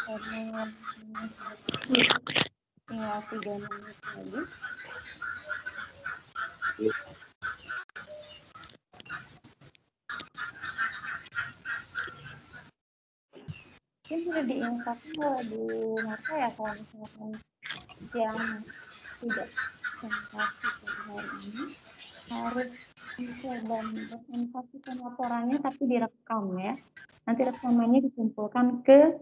Karena tinggal 3 menit lagi. Mungkin sudah diinfokan bahwa di Marta ya kalau misalkan yang tidak presentasi hari ini harus mencoba mempresentasikan laporannya tapi direkam ya. Nanti rekamannya dikumpulkan ke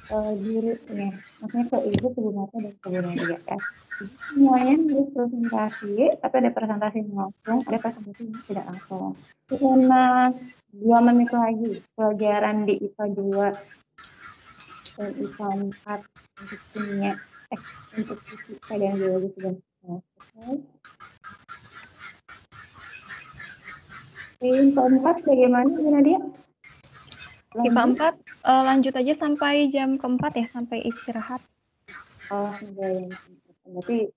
gurunya, maksudnya ke ibu, ke Bu Marta, dan ke Bu Nadia ya. Semuanya harus presentasi, tapi ada presentasi yang langsung, ada presentasi yang tidak langsung. Karena 2 menit lagi pelajaran di IPA 2 dan IPA 4 untuk kimia, untuk fisika dan biologi sudah selesai. IPA 4 bagaimana Bu Nadia? IPA 4 lanjut aja sampai jam keempat ya, sampai istirahat. Oh, sampai berarti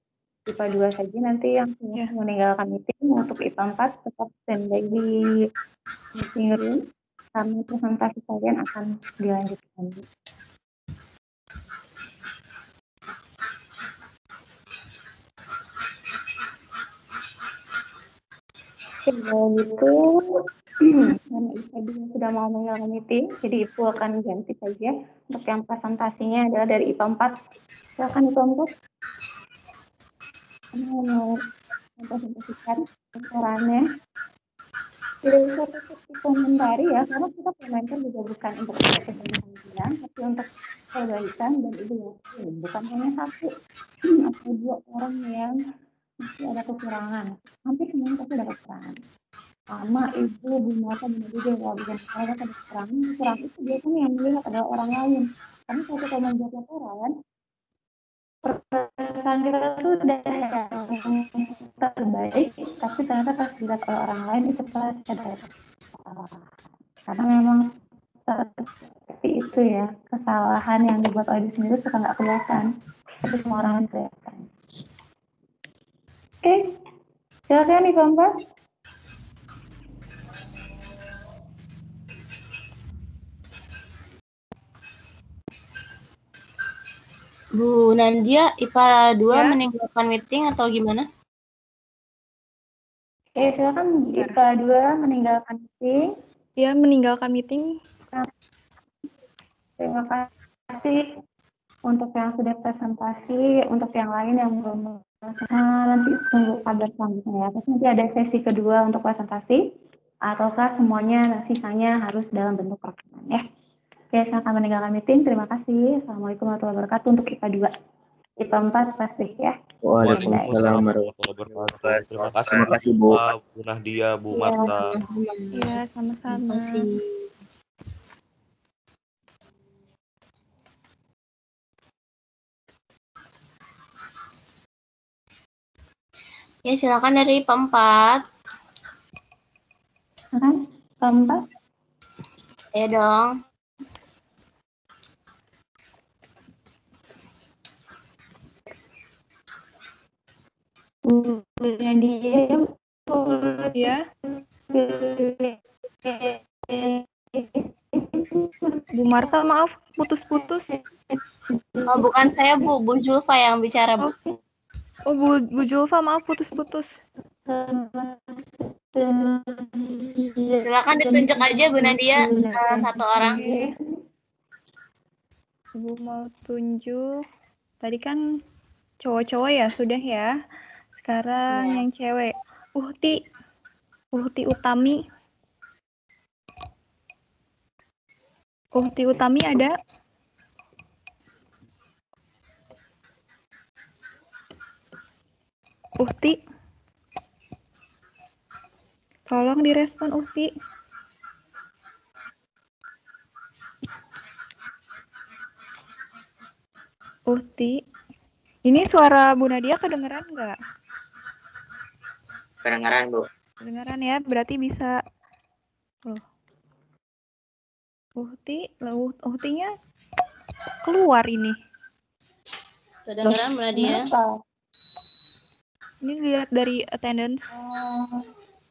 IPA 2 saja nanti yang meninggalkan meeting. Untuk IPA 4 tetap standby di meeting room karena presentasi kalian akan dilanjutkan. Oke, kalau gitu karena IPA 2 sudah mau meninggalkan meeting, jadi Ibu akan ganti saja untuk yang presentasinya adalah dari IPA 4. Silakan IPA 4. Mau mempresentasikan laporannya. Tidak usah takut dikomentari ya, karena kita komentar juga bukan untuk kebaikan, tapi untuk kebaikan dan ibu yakin bukan hanya 1 atau 2 orang yang masih ada kekurangan. Hampir semuanya pasti ada kekurangan. Sama ibu, Bu Marta, Bu Nadia juga bikin ada kekurangan. Kekurangan itu biasanya yang melihat adalah orang lain. Karena kalau kita membuat laporan, perasaan kita tuh udah yang terbaik, tapi ternyata pas dilihat oleh orang lain itu pasti ada kesalahan. Karena memang seperti itu ya, kesalahan yang dibuat oleh diri sendiri suka nggak kelihatan, tapi semua orang kelihatan. Oke, silakan nih Bambang. Bu Nadia, IPA 2 meninggalkan meeting atau gimana? Oke, silakan IPA 2 meninggalkan meeting. Ya, meninggalkan meeting. Terima kasih untuk yang sudah presentasi, untuk yang lain yang belum nanti tunggu kabar selanjutnya ya. Terus nanti ada sesi kedua untuk presentasi, ataukah semuanya sisanya harus dalam bentuk rekaman ya. Oke, silakan meninggalkan meeting. Terima kasih. Assalamualaikum warahmatullahi wabarakatuh untuk IPA 2. IPA 4 pasti ya. Waalaikumsalam warahmatullahi wabarakatuh. Terima kasih Bu Siva, Bu Nadia, Bu Marta. Iya, sama-sama. Terima kasih. Ya, silakan dari IPA 4. Keempat. Ya dong. Dia Ya. Bu Marta, maaf, putus-putus. Oh, bukan saya, Bu. Bu Julfa yang bicara, Bu. Oh, Bu Julfa, maaf, putus-putus. Silakan ditunjuk aja Bu Nadia, satu orang. Ibu mau tunjuk. Tadi kan cowok-cowok ya, sudah ya. Sekarang yang cewek. Uhti Utami. Uhti Utami ada? Uhti. Tolong direspon, Uhti. Uhti. Ini suara Bu Nadia kedengeran nggak? Kedengaran, Bu. Kedengeran ya, berarti bisa. Loh. Uhtinya keluar ini. Kedengeran Bu Nadia? Ini lihat dari attendance.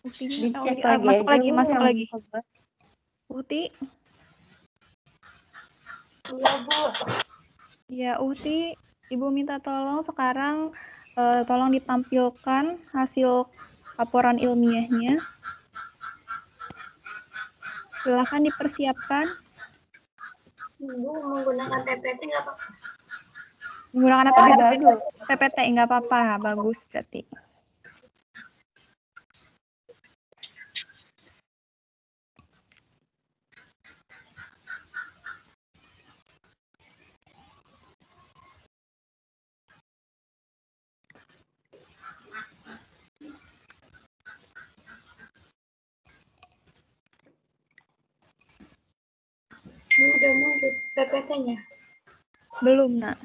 Uhtinya masuk lagi. Uhti. Iya, Bu. Ya, Uhti, Ibu minta tolong sekarang tolong ditampilkan hasil laporan ilmiahnya. Silakan dipersiapkan. Bu, menggunakan PPT nggak apa-apa? Menggunakan apa? PPT nggak apa-apa, bagus berarti. Udah muncul PPT-nya? Belum, Nak.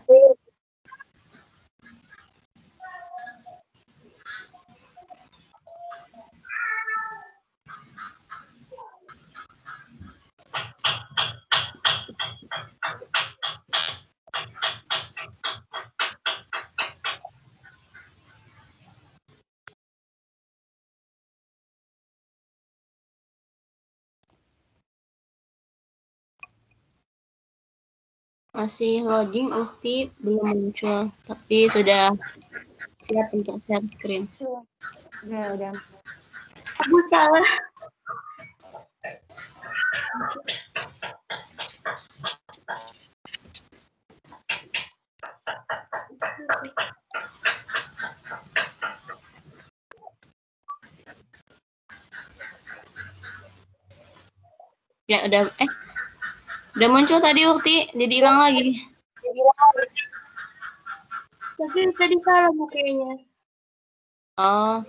Masih loading, Uhti belum muncul, tapi sudah siap untuk share screen. Udah. Aku salah. Ya udah muncul tadi Uhti, jadi hilang lagi. Tapi tadi salah Bu kayaknya. Oh.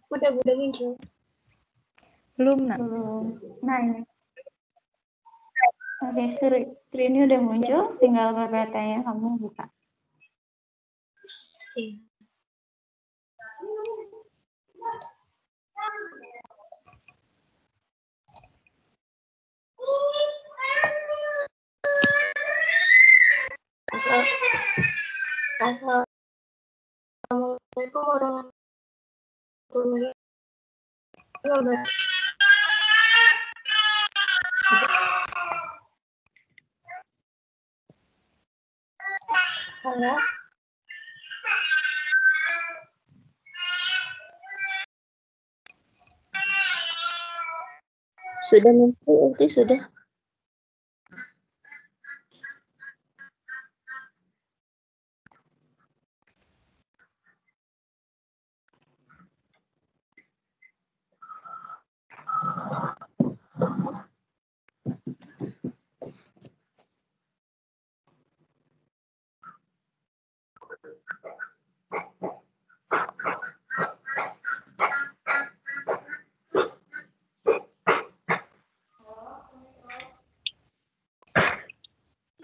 Udah muncul. Belum, Nak. Nah, ini. Oke, screen-nya udah muncul, tinggal PPT-nya kamu buka. Assalamualaikum warahmatullahi wabarakatuh. Halo. Sudah muncul, sudah.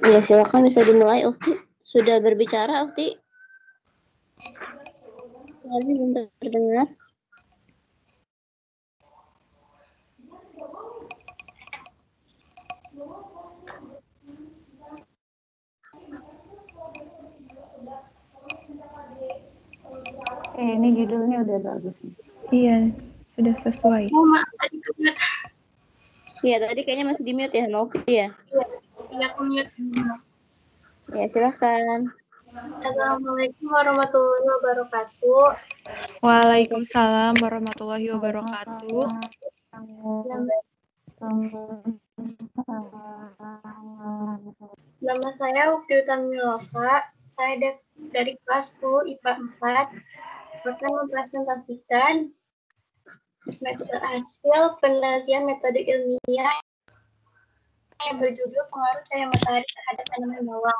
Ya, silakan bisa dimulai, Ukti. Sudah berbicara, Ukti? Belum terdengar. Ini judulnya udah bagus nih. Iya, sudah sesuai. Oh, maaf, tadi ke-mute. Iya, tadi kayaknya masih di-mute ya, Novi ya? Iya, ke-mute. Ya, silahkan. Assalamualaikum warahmatullahi wabarakatuh. Waalaikumsalam warahmatullahi wabarakatuh. Nama saya Ukti Utami Nova. Saya dari kelas 10 IPA 4 akan mempresentasikan metode hasil penelitian metode ilmiah yang berjudul pengaruh cahaya matahari terhadap tanaman bawang.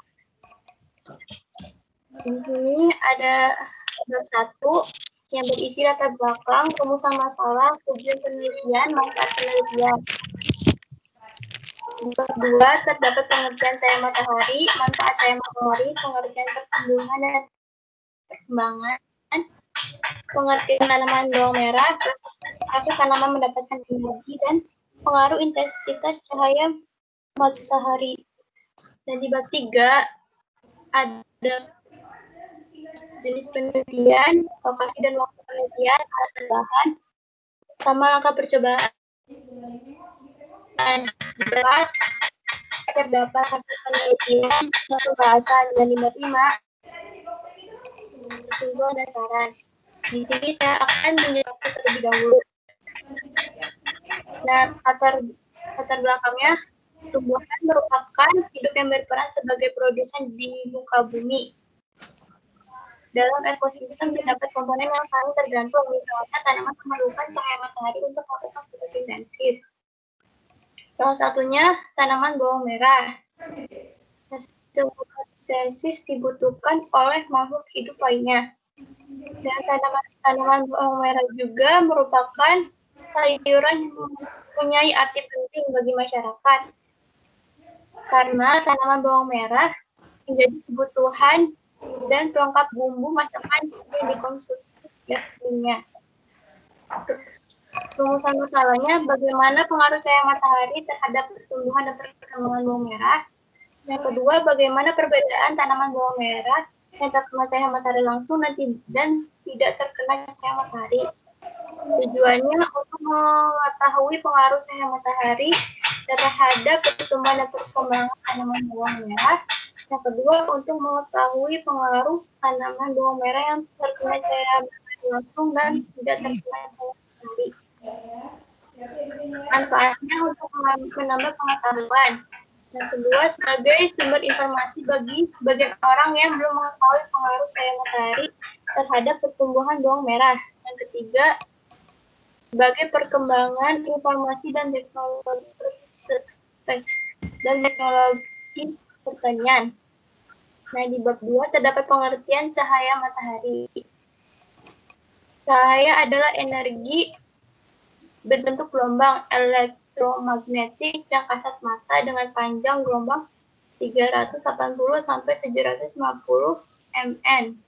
Di sini ada bab 1 yang berisi latar belakang, rumusan masalah, tujuan penelitian, manfaat penelitian. Bab 2 terdapat pengertian cahaya matahari, manfaat cahaya matahari, pengertian pertumbuhan dan perkembangan, pengertian tanaman bawang merah, proses tanaman mendapatkan energi, dan pengaruh intensitas cahaya matahari. Dan di bab 3 ada jenis penelitian, lokasi dan waktu penelitian, alat dan bahan, sama langkah percobaan. Dan di bab 4 terdapat hasil penelitian, pembahasan, dan di bab 5 kesimpulan dan saran. Di sini saya akan menjelaskan terlebih dahulu. Nah, latar belakangnya, tumbuhan merupakan hidup yang berperan sebagai produsen di muka bumi. Dalam ekosistem terdapat komponen yang saling tergantung, misalnya tanaman memerlukan cahaya matahari untuk melakukan fotosintesis. Salah satunya tanaman bawang merah. Hasil fotosintesis dibutuhkan oleh makhluk hidup lainnya. Dan tanaman bawang merah juga merupakan sayuran yang mempunyai arti penting bagi masyarakat. Karena tanaman bawang merah menjadi kebutuhan dan pelengkap bumbu masakan yang dikonsumsi setiap harinya. Rumusan masalahnya, bagaimana pengaruh cahaya matahari terhadap pertumbuhan dan perkembangan bawang merah. Yang kedua, bagaimana perbedaan tanaman bawang merah yang terkena cahaya matahari langsung dan tidak terkena cahaya matahari. Tujuannya untuk mengetahui pengaruh cahaya matahari terhadap pertumbuhan dan perkembangan tanaman bawang merah. Yang kedua, untuk mengetahui pengaruh tanaman bawang merah yang terkena cahaya matahari langsung dan tidak terkena cahaya matahari. Manfaatnya untuk menambah pengetahuan. Yang kedua, sebagai sumber informasi bagi sebagian orang yang belum mengetahui pengaruh cahaya matahari terhadap pertumbuhan bawang merah. Yang ketiga, sebagai perkembangan informasi dan teknologi pertanian. Nah, di bab 2 terdapat pengertian cahaya matahari. Cahaya adalah energi berbentuk gelombang elektromagnetik yang kasat mata dengan panjang gelombang 380 sampai 750 mN.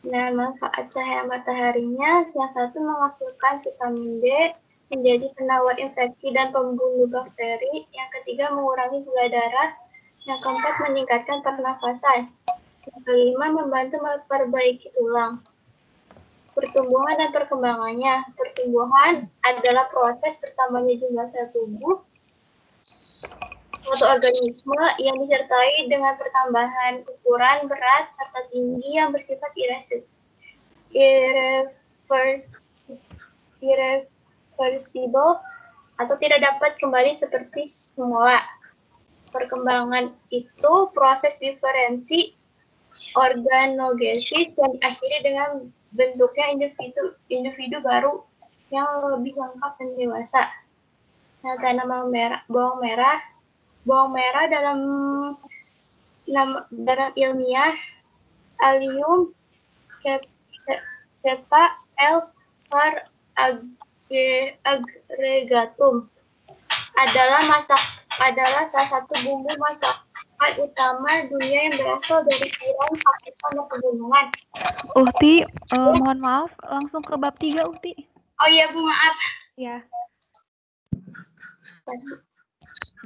Nah, manfaat cahaya mataharinya, yang satu menghasilkan vitamin D, menjadi penawar infeksi dan pembunuh bakteri. Yang ketiga, mengurangi gula darah. Yang keempat, meningkatkan pernafasan. Yang kelima, membantu memperbaiki tulang. Pertumbuhan dan perkembangannya. Pertumbuhan adalah proses bertambahnya jumlah sel tubuh suatu organisme yang disertai dengan pertambahan ukuran, berat, serta tinggi yang bersifat irreversible atau tidak dapat kembali seperti semula. Perkembangan itu proses diferensi organogenesis yang diakhiri dengan bentuknya individu baru yang lebih lengkap dan dewasa. Nah, tanaman bawang merah dalam ilmiah Allium cepa L. var agregatum adalah salah satu bumbu masakan utama dunia yang berasal dari Iran, Pakistan, dan pegunungan. Uhti, mohon maaf, langsung ke bab 3, Uhti. Oh iya, Bu, maaf. Ya.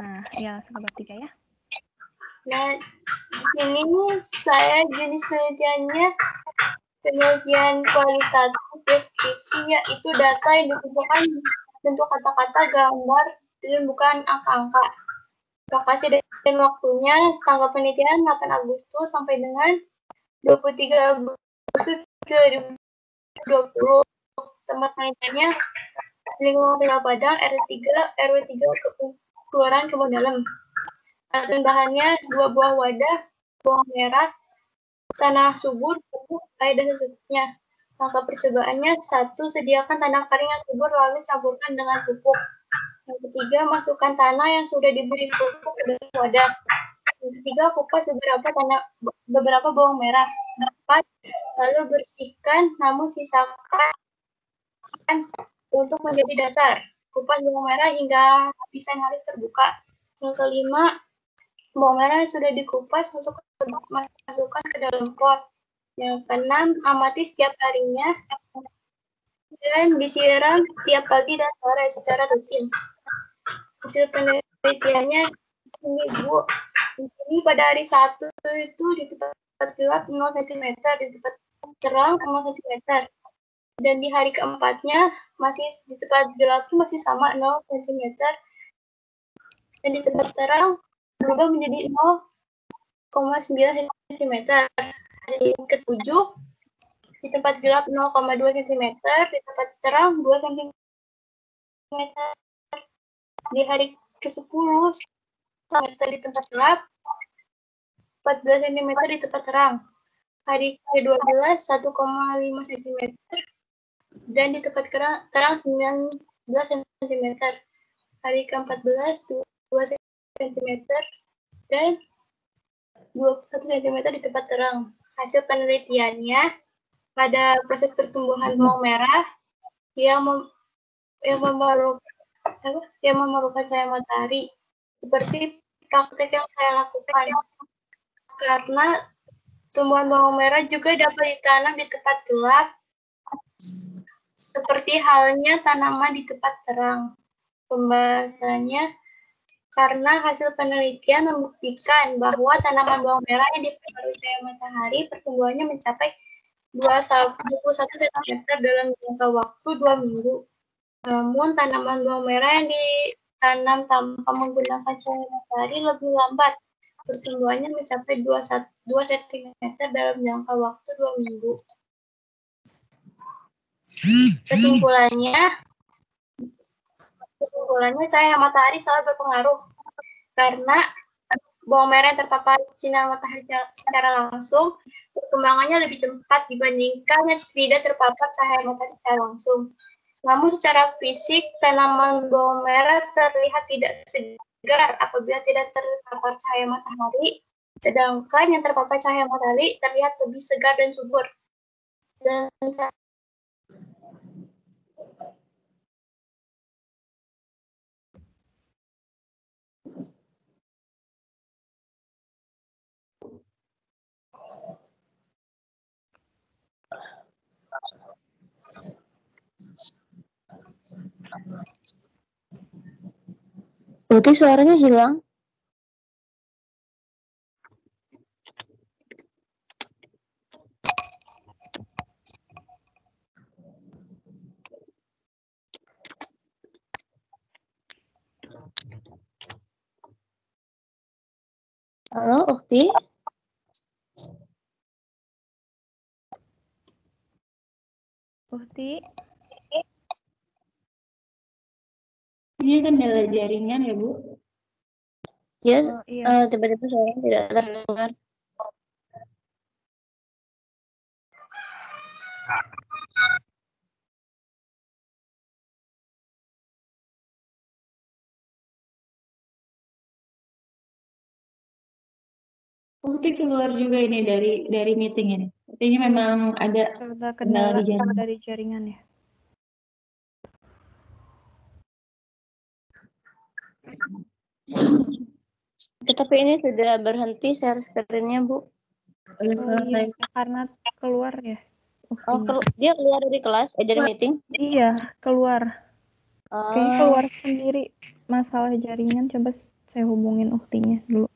Nah, ya, langsung ke bab 3 ya. Nah, di sini saya jenis penelitiannya penelitian kualitatif deskripsi, yaitu data yang dikumpulkan bentuk kata-kata, gambar, dan bukan angka-angka. Lokasi dan waktunya, tanggal penelitian 8 Agustus sampai dengan 23 Agustus 2020. Tempat penelitiannya lingkungan Tinggal Padang, RW 3 Kelurahan Kebon Dalem. Dan bahannya 2 buah wadah, bawang merah, tanah subur, air, dan secukupnya. Langkah percobaannya, 1. Sediakan tanah kering yang subur lalu campurkan dengan pupuk. Yang ketiga, masukkan tanah yang sudah diberi pupuk ke dalam wadah. Yang ketiga, kupas beberapa bawang merah. 4. Lalu bersihkan, namun sisakan untuk menjadi dasar. Kupas bawang merah hingga lapisan halus terbuka. Yang kelima, bawang merah yang sudah dikupas masukkan ke dalam pot. Yang keenam, amati setiap harinya dan disiram tiap pagi dan sore secara rutin. Hasil penelitiannya ini, Bu. Ini pada hari 1 itu di tempat gelap 0 cm, di tempat terang 0 cm. Dan di hari keempatnya masih di tempat gelap itu masih sama 0 cm. Dan di tempat terang berubah menjadi 0,9 cm. Hari ke-7 di tempat gelap 0,2 cm, di tempat terang 2 cm. Di hari ke-10 di tempat gelap, 14 cm di tempat terang. Hari ke-12 1,5 cm dan di tempat terang 19 cm. Hari ke-14 2 cm dan 21 cm di tempat terang. Hasil penelitiannya, pada proses pertumbuhan bawang merah yang memerlukan cahaya matahari, seperti praktek yang saya lakukan. Karena tumbuhan bawang merah juga dapat ditanam di tempat gelap, seperti halnya tanaman di tempat terang. Pembahasannya, karena hasil penelitian membuktikan bahwa tanaman bawang merah yang dipengaruhi cahaya matahari pertumbuhannya mencapai 21 cm dalam jangka waktu 2 minggu. Namun tanaman bawang merah yang ditanam tanpa menggunakan cahaya matahari lebih lambat. Pertumbuhannya mencapai 2 cm dalam jangka waktu 2 minggu. Kesimpulannya, cahaya matahari selalu berpengaruh karena bawang merah yang terpapar sinar matahari secara langsung, perkembangannya lebih cepat dibandingkan yang tidak terpapar cahaya matahari secara langsung. Namun secara fisik, tanaman bawang merah terlihat tidak segar apabila tidak terpapar cahaya matahari, sedangkan yang terpapar cahaya matahari terlihat lebih segar dan subur. Dan Berarti suaranya hilang. Halo, Ukti. Ukti, Ini kendala jaringan ya, Bu? Ya, oh, iya. tiba-tiba suara tidak terdengar. Ukti keluar juga ini dari meeting ini. Artinya memang ada Karena kendala kendala di jaringan. dari jaringan ya. Tapi ini sudah berhenti share screen-nya, Bu. Oh iya, karena keluar ya. Oh, dia keluar dari kelas, dari meeting? Iya, keluar. Kayaknya Oh, keluar sendiri. Masalah jaringan, coba saya hubungin Uktinya dulu.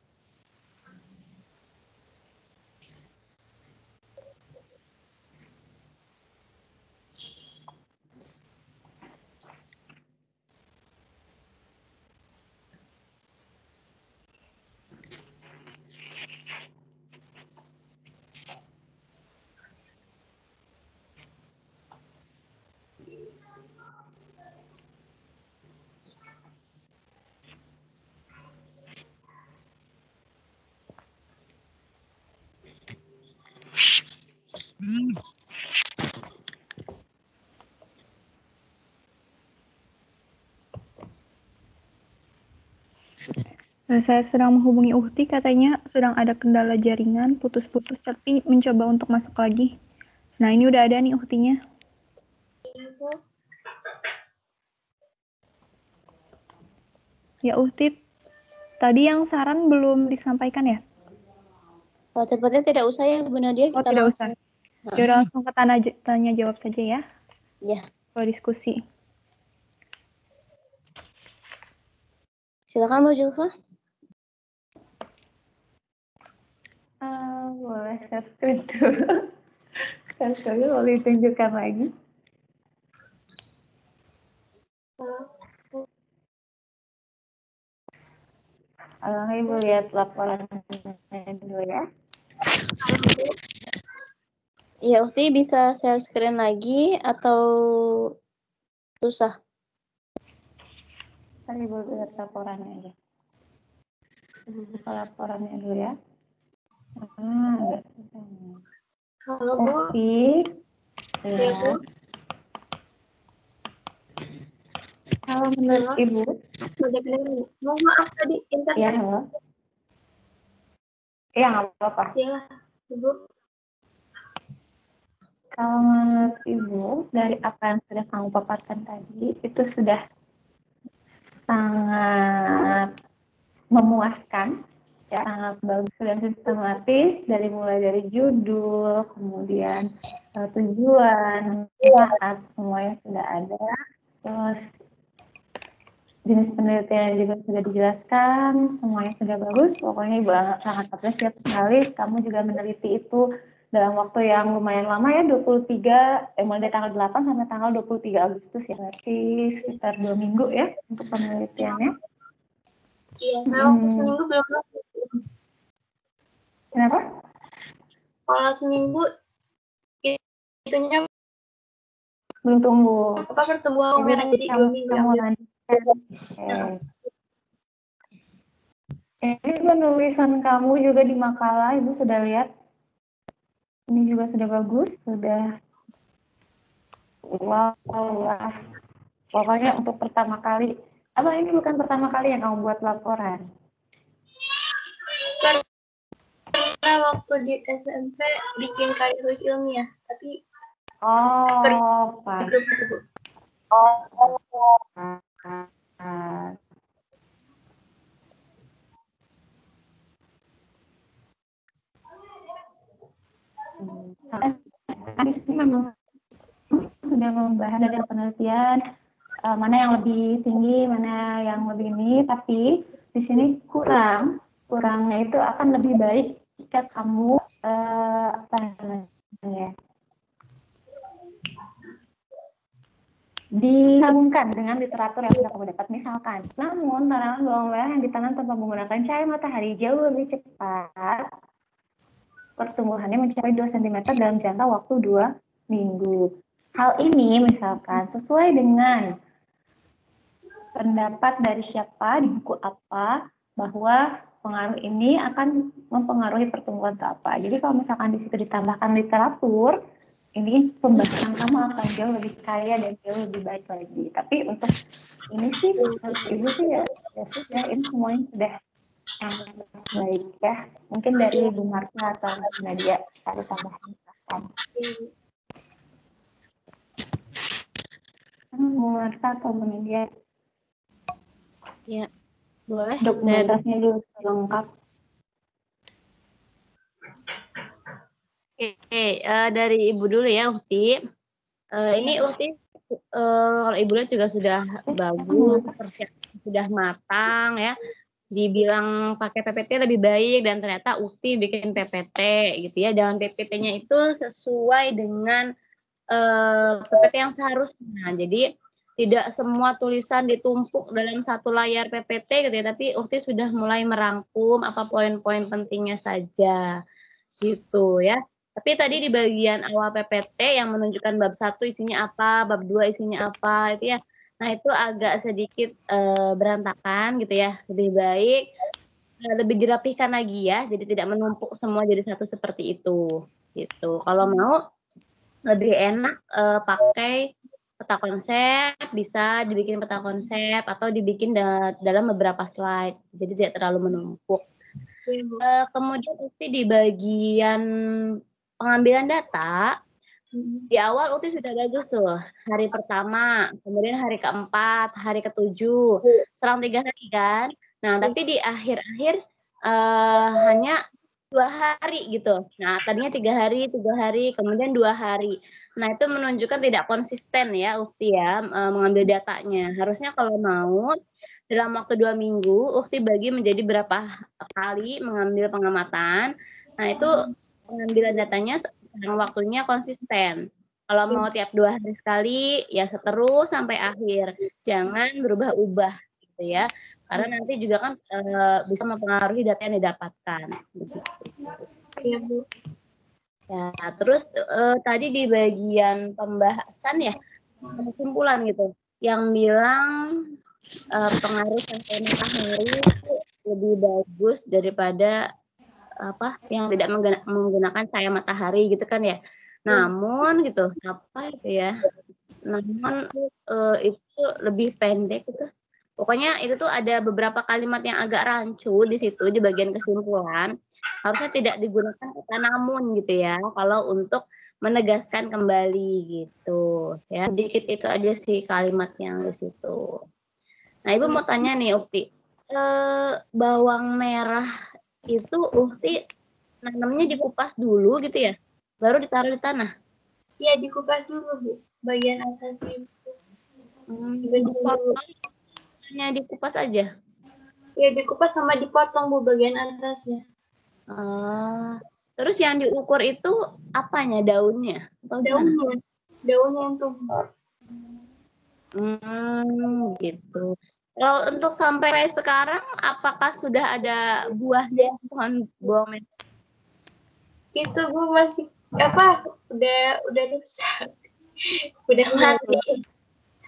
Nah, saya sedang menghubungi Ukti, katanya sedang ada kendala jaringan, putus-putus, tapi mencoba untuk masuk lagi. Nah, ini udah ada nih Uktinya. Ya, Ukti, tadi yang saran belum disampaikan ya? oh, tepatnya tidak usah ya, Bu Nadia. Oh, Kita tidak langsung. usah. Ya udah langsung ke tanya jawab saja ya. Iya. Kalau diskusi. Silakan, Bu Julfa. Boleh share screen dulu. Share screen boleh ditunjukkan lagi. Ibu lihat laporan dulu ya. Iya, Ukti bisa share screen lagi atau susah? Ibu lihat laporannya aja. Buka laporannya dulu ya. Agak susah. Halo, Bu. Ukti. Ya, Bu. Kalau menurut Ibu, Mohon maaf tadi internet. ya halo. Iya, nggak apa-apa. Ya, Ibu. Kalau menurut Ibu, dari apa yang sudah kamu paparkan tadi, itu sudah sangat memuaskan, ya, sangat bagus dan sistematis, mulai dari judul, kemudian tujuan, manfaat, semuanya sudah ada. Terus jenis penelitian juga sudah dijelaskan, semuanya sudah bagus. Pokoknya Ibu sangat apresiasi sekali. Kamu juga meneliti itu dalam waktu yang lumayan lama ya, mulai dari tanggal 8 sampai tanggal 23 Agustus ya, berarti sekitar 2 minggu ya untuk penelitiannya. Iya, saya waktu seminggu belum masuk. Kenapa? Kalau seminggu itunya Belum tumbuh. apa pertumbuhan merah, jadi 2 minggu yang belum. Ini penulisan kamu juga di makalah, Ibu sudah lihat. Ini juga sudah bagus, sudah wow. Pokoknya untuk pertama kali, ini bukan pertama kali yang kamu buat laporan? Karena waktu di SMP bikin karya tulis ilmiah, tapi Pak. Di sini memang sudah membahas dari penelitian mana yang lebih tinggi, mana yang lebih ini, tapi di sini kurangnya itu akan lebih baik jika kamu disambungkan dengan literatur yang sudah kamu dapat. Misalkan, namun tanaman bawang merah yang ditanam tanpa menggunakan cahaya matahari jauh lebih cepat pertumbuhannya mencapai 2 cm dalam jangka waktu 2 minggu. Hal ini misalkan sesuai dengan pendapat dari siapa, di buku apa, bahwa pengaruh ini akan mempengaruhi pertumbuhan ke apa. Jadi kalau misalkan di situ ditambahkan literatur, ini pembahasan kamu akan jauh lebih kaya dan jauh lebih baik lagi. Tapi untuk ini sih, menurut Ibu sih ya sudah, ini semuanya sudah sangat baik ya. Mungkin dari Bu Marta atau Bu Nadia ada tambahan. Bu Marta atau Bu Nadia? Ya, boleh. Dokumentasinya juga lengkap. Oke, dari Ibu dulu ya, Uhti. Ini Uhti, kalau Ibu lihat juga sudah bagus, persiapan sudah matang ya. Dibilang pakai PPT lebih baik dan ternyata Uhti bikin PPT gitu ya. Dan PPT-nya itu sesuai dengan PPT yang seharusnya. Jadi tidak semua tulisan ditumpuk dalam satu layar PPT gitu ya, tapi Uhti sudah mulai merangkum apa poin-poin pentingnya saja gitu ya. Tapi tadi di bagian awal PPT yang menunjukkan bab 1 isinya apa, bab 2 isinya apa itu ya. Nah, itu agak sedikit berantakan gitu ya. Lebih baik lebih dirapihkan lagi ya. Jadi tidak menumpuk semua jadi satu seperti itu gitu. Kalau mau lebih enak pakai peta konsep, bisa dibikin peta konsep atau dibikin dalam beberapa slide. Jadi tidak terlalu menumpuk. Kemudian di bagian pengambilan data, di awal Uti sudah bagus tuh, hari pertama, kemudian hari keempat, hari ketujuh, selang 3 hari kan. Nah, tapi di akhir-akhir hanya 2 hari gitu. Nah, tadinya 3 hari, kemudian 2 hari. Nah, itu menunjukkan tidak konsisten ya Ukti ya mengambil datanya. Harusnya kalau mau dalam waktu 2 minggu, Ukti bagi menjadi berapa kali mengambil pengamatan. Nah, itu pengambilan datanya sekarang waktunya konsisten. Kalau mau tiap 2 hari sekali, ya seterus sampai akhir. Jangan berubah-ubah gitu ya. Karena nanti juga kan bisa mempengaruhi data yang didapatkan. Iya, Bu. Ya, terus tadi di bagian pembahasan ya, kesimpulan gitu. Yang bilang pengaruh cahaya matahari lebih bagus daripada yang tidak menggunakan cahaya matahari gitu kan ya. Namun gitu, apa itu ya? Namun itu lebih pendek gitu. Pokoknya itu tuh ada beberapa kalimat yang agak rancu di situ di bagian kesimpulan. Harusnya tidak digunakan kata namun gitu ya. Kalau untuk menegaskan kembali gitu ya. Sedikit itu aja sih kalimat yang di situ. Nah, Ibu mau tanya nih Ukti. Bawang merah itu Ukti nanamnya dikupas dulu gitu ya, baru ditaruh di tanah. Iya, dikupas dulu, Bu. Bagian atasnya. Hanya dikupas aja? Iya, dikupas sama dipotong, Bu, bagian atasnya. Terus yang diukur itu apanya? Daunnya? Daunnya yang tumbuh. Gitu. Kalau untuk sampai sekarang, apakah sudah ada buahnya pohon bawang merah? Itu Bu masih udah rusak. Udah mati.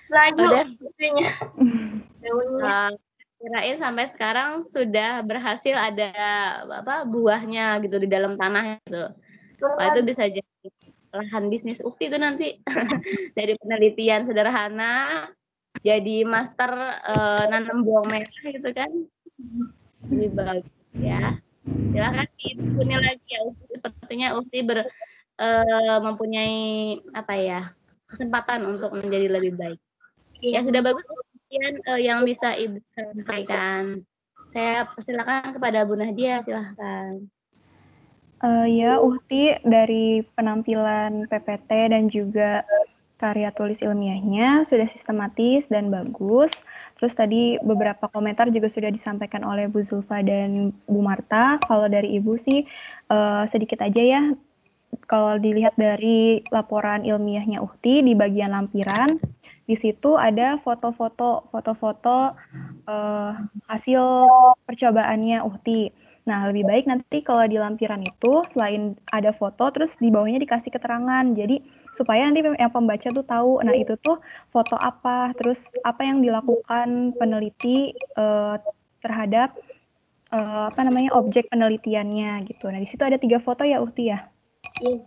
Laju itunya. Daunnya. Kirain sampai sekarang sudah berhasil ada buahnya gitu di dalam tanah itu. Wah, itu bisa jadi lahan bisnis Ukti itu nanti. Dari penelitian sederhana jadi master nanam bawang merah gitu kan. Lebih bagus ya. Silakan diikuti lagi ya Ukti. Sepertinya Ukti mempunyai kesempatan untuk menjadi lebih baik. Ya sudah bagus yang bisa Ibu sampaikan. Saya persilakan kepada Bu Nadia, silahkan. Ya, Uhti, dari penampilan PPT dan juga karya tulis ilmiahnya sudah sistematis dan bagus. Terus tadi beberapa komentar juga sudah disampaikan oleh Bu Zulfa dan Bu Marta. Kalau dari Ibu sih sedikit aja ya, kalau dilihat dari laporan ilmiahnya Uhti di bagian lampiran, di situ ada foto-foto hasil percobaannya Uhti. Nah, lebih baik nanti kalau di lampiran itu selain ada foto, terus di bawahnya dikasih keterangan. Jadi supaya nanti yang pembaca tuh tahu, nah itu tuh foto apa, terus apa yang dilakukan peneliti terhadap objek penelitiannya gitu. Nah, di situ ada 3 foto ya, Uhti ya? Iya.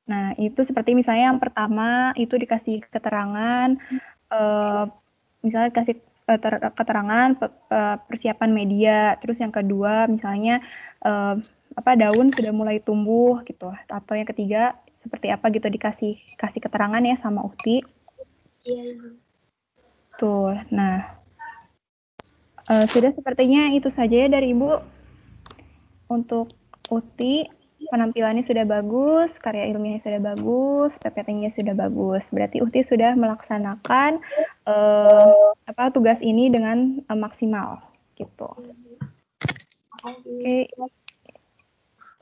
Nah, itu seperti misalnya yang pertama itu dikasih keterangan, misalnya dikasih keterangan persiapan media, terus yang kedua misalnya daun sudah mulai tumbuh gitu, atau yang ketiga seperti apa gitu dikasih keterangan ya sama Uhti. Iya. Tuh, nah sudah sepertinya itu saja ya dari Ibu untuk Uhti. Penampilannya sudah bagus, karya ilmiahnya sudah bagus, PPT-nya sudah bagus. Berarti Uhti sudah melaksanakan tugas ini dengan maksimal, gitu. Oke.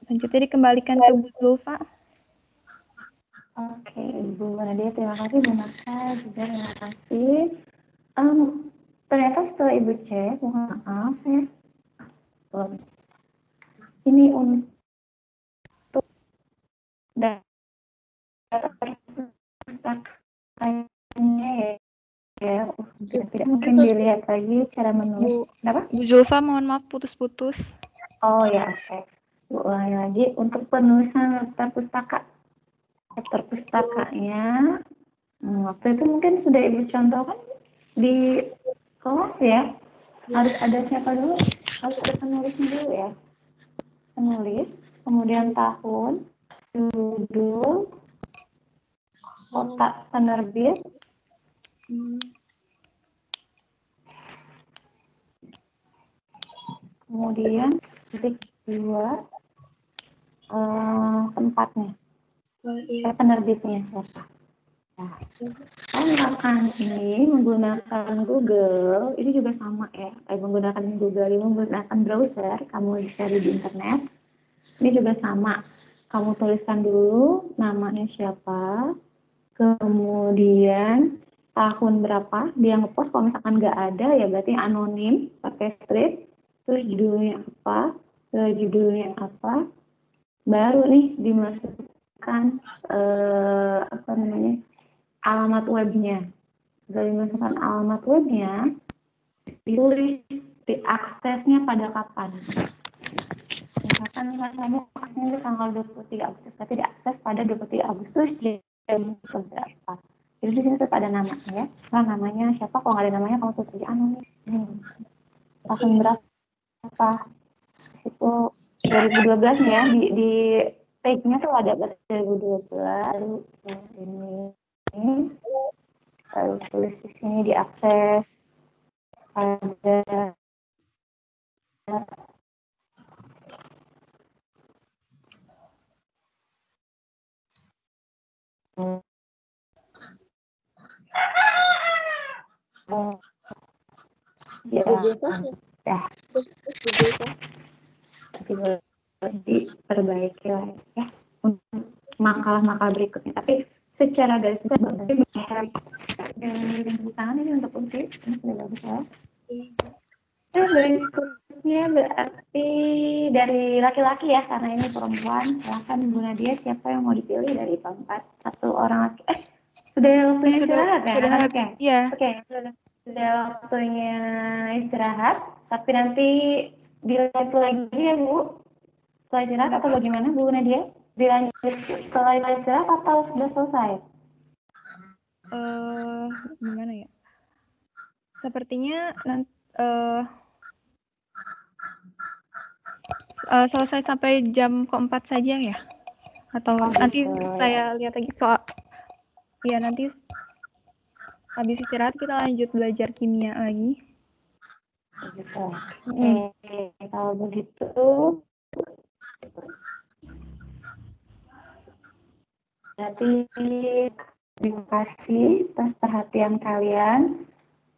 Selanjutnya dikembalikan ke Bu Zulfa. Oke, Ibu Nadia, terima kasih. Bu Maka juga terima kasih. Ternyata setelah Ibu cek, mohon maaf ya. Ini untuk data perpustakaannya ya. Tidak mungkin dilihat lagi cara menulis. Kenapa? Bu Zulfa, mohon maaf putus-putus. Oh ya, oke. Bu ulangi lagi untuk penulisan daftar pustakanya. Waktu itu mungkin sudah Ibu contohkan di kelas ya. Harus ada siapa dulu? Harus ada penulisnya dulu ya. Penulis, kemudian tahun, judul, kota penerbit, kemudian titik 2, tempatnya, penerbitnya siapa. Nah, menggunakan ini menggunakan Google, ini juga sama ya. Menggunakan Google ini menggunakan browser, kamu cari di internet. Ini juga sama. Kamu tuliskan dulu namanya siapa, kemudian tahun berapa dia ngepost. Kalau misalkan nggak ada ya berarti anonim pakai strip. Terus judulnya apa, baru nih dimasukkan alamat webnya. Dari masukkan alamat webnya, ditulis diaksesnya pada kapan. Misalkan kamu aksesnya tanggal 23 Agustus, tapi diakses pada 23 Agustus jam berapa. Jadi di sini tetap ada namanya ya. Nah, namanya siapa? Kalau nggak ada namanya kamu tulis aja anonim. Tahun berapa? Itu 2012 ya. Di page-nya tuh ada 2012. Lalu ini lalu tulis di sini diakses ada diperbaiki lah ya untuk makalah-makalah berikutnya. Tapi secara garis besar dengan rinci tangan ini untuk kunci ini sudah bagus ya. Berikutnya berarti dari laki-laki ya, karena ini perempuan. Silakan Bu Nadia, siapa yang mau dipilih dari keempat? Satu orang laki. Sudah waktunya istirahat ya? Sudah habis. Iya. Oke, sudah waktunya istirahat. Tapi nanti dilanjut lagi ya Bu. Setelah istirahat atau bagaimana Bu Nadia? Dilanjut setelah istirahat atau sudah selesai? Gimana ya? Sepertinya nanti selesai sampai jam keempat saja ya? Atau nanti saya lihat lagi soal. Ya nanti habis istirahat kita lanjut belajar kimia lagi. Kalau begitu berarti terima kasih atas perhatian kalian.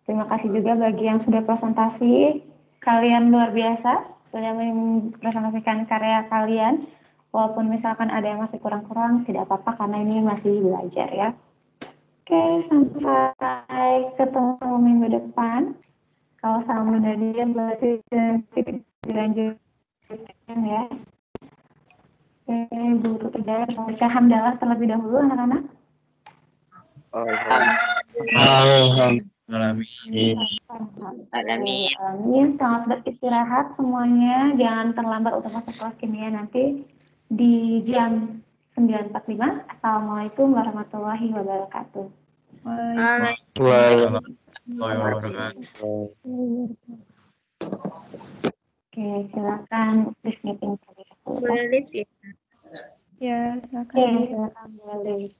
Terima kasih juga bagi yang sudah presentasi. Kalian luar biasa sudah mempresentasikan karya kalian. Walaupun misalkan ada yang masih kurang-kurang, tidak apa-apa karena ini masih belajar ya. Oke, sampai ketemu minggu depan. Kalau sama Nadia berarti nanti dilanjutkan ya. Oke, guru Ida baca hamdalah terlebih dahulu anak-anak. Alamin. Selamat beristirahat semuanya. Jangan terlambat untuk masuk kelas kimia nanti di jam 9.45. Assalamualaikum warahmatullahi wabarakatuh. Oke, silakan please meeting. Boleh ya. Ya, silakan. Oke, silakan boleh.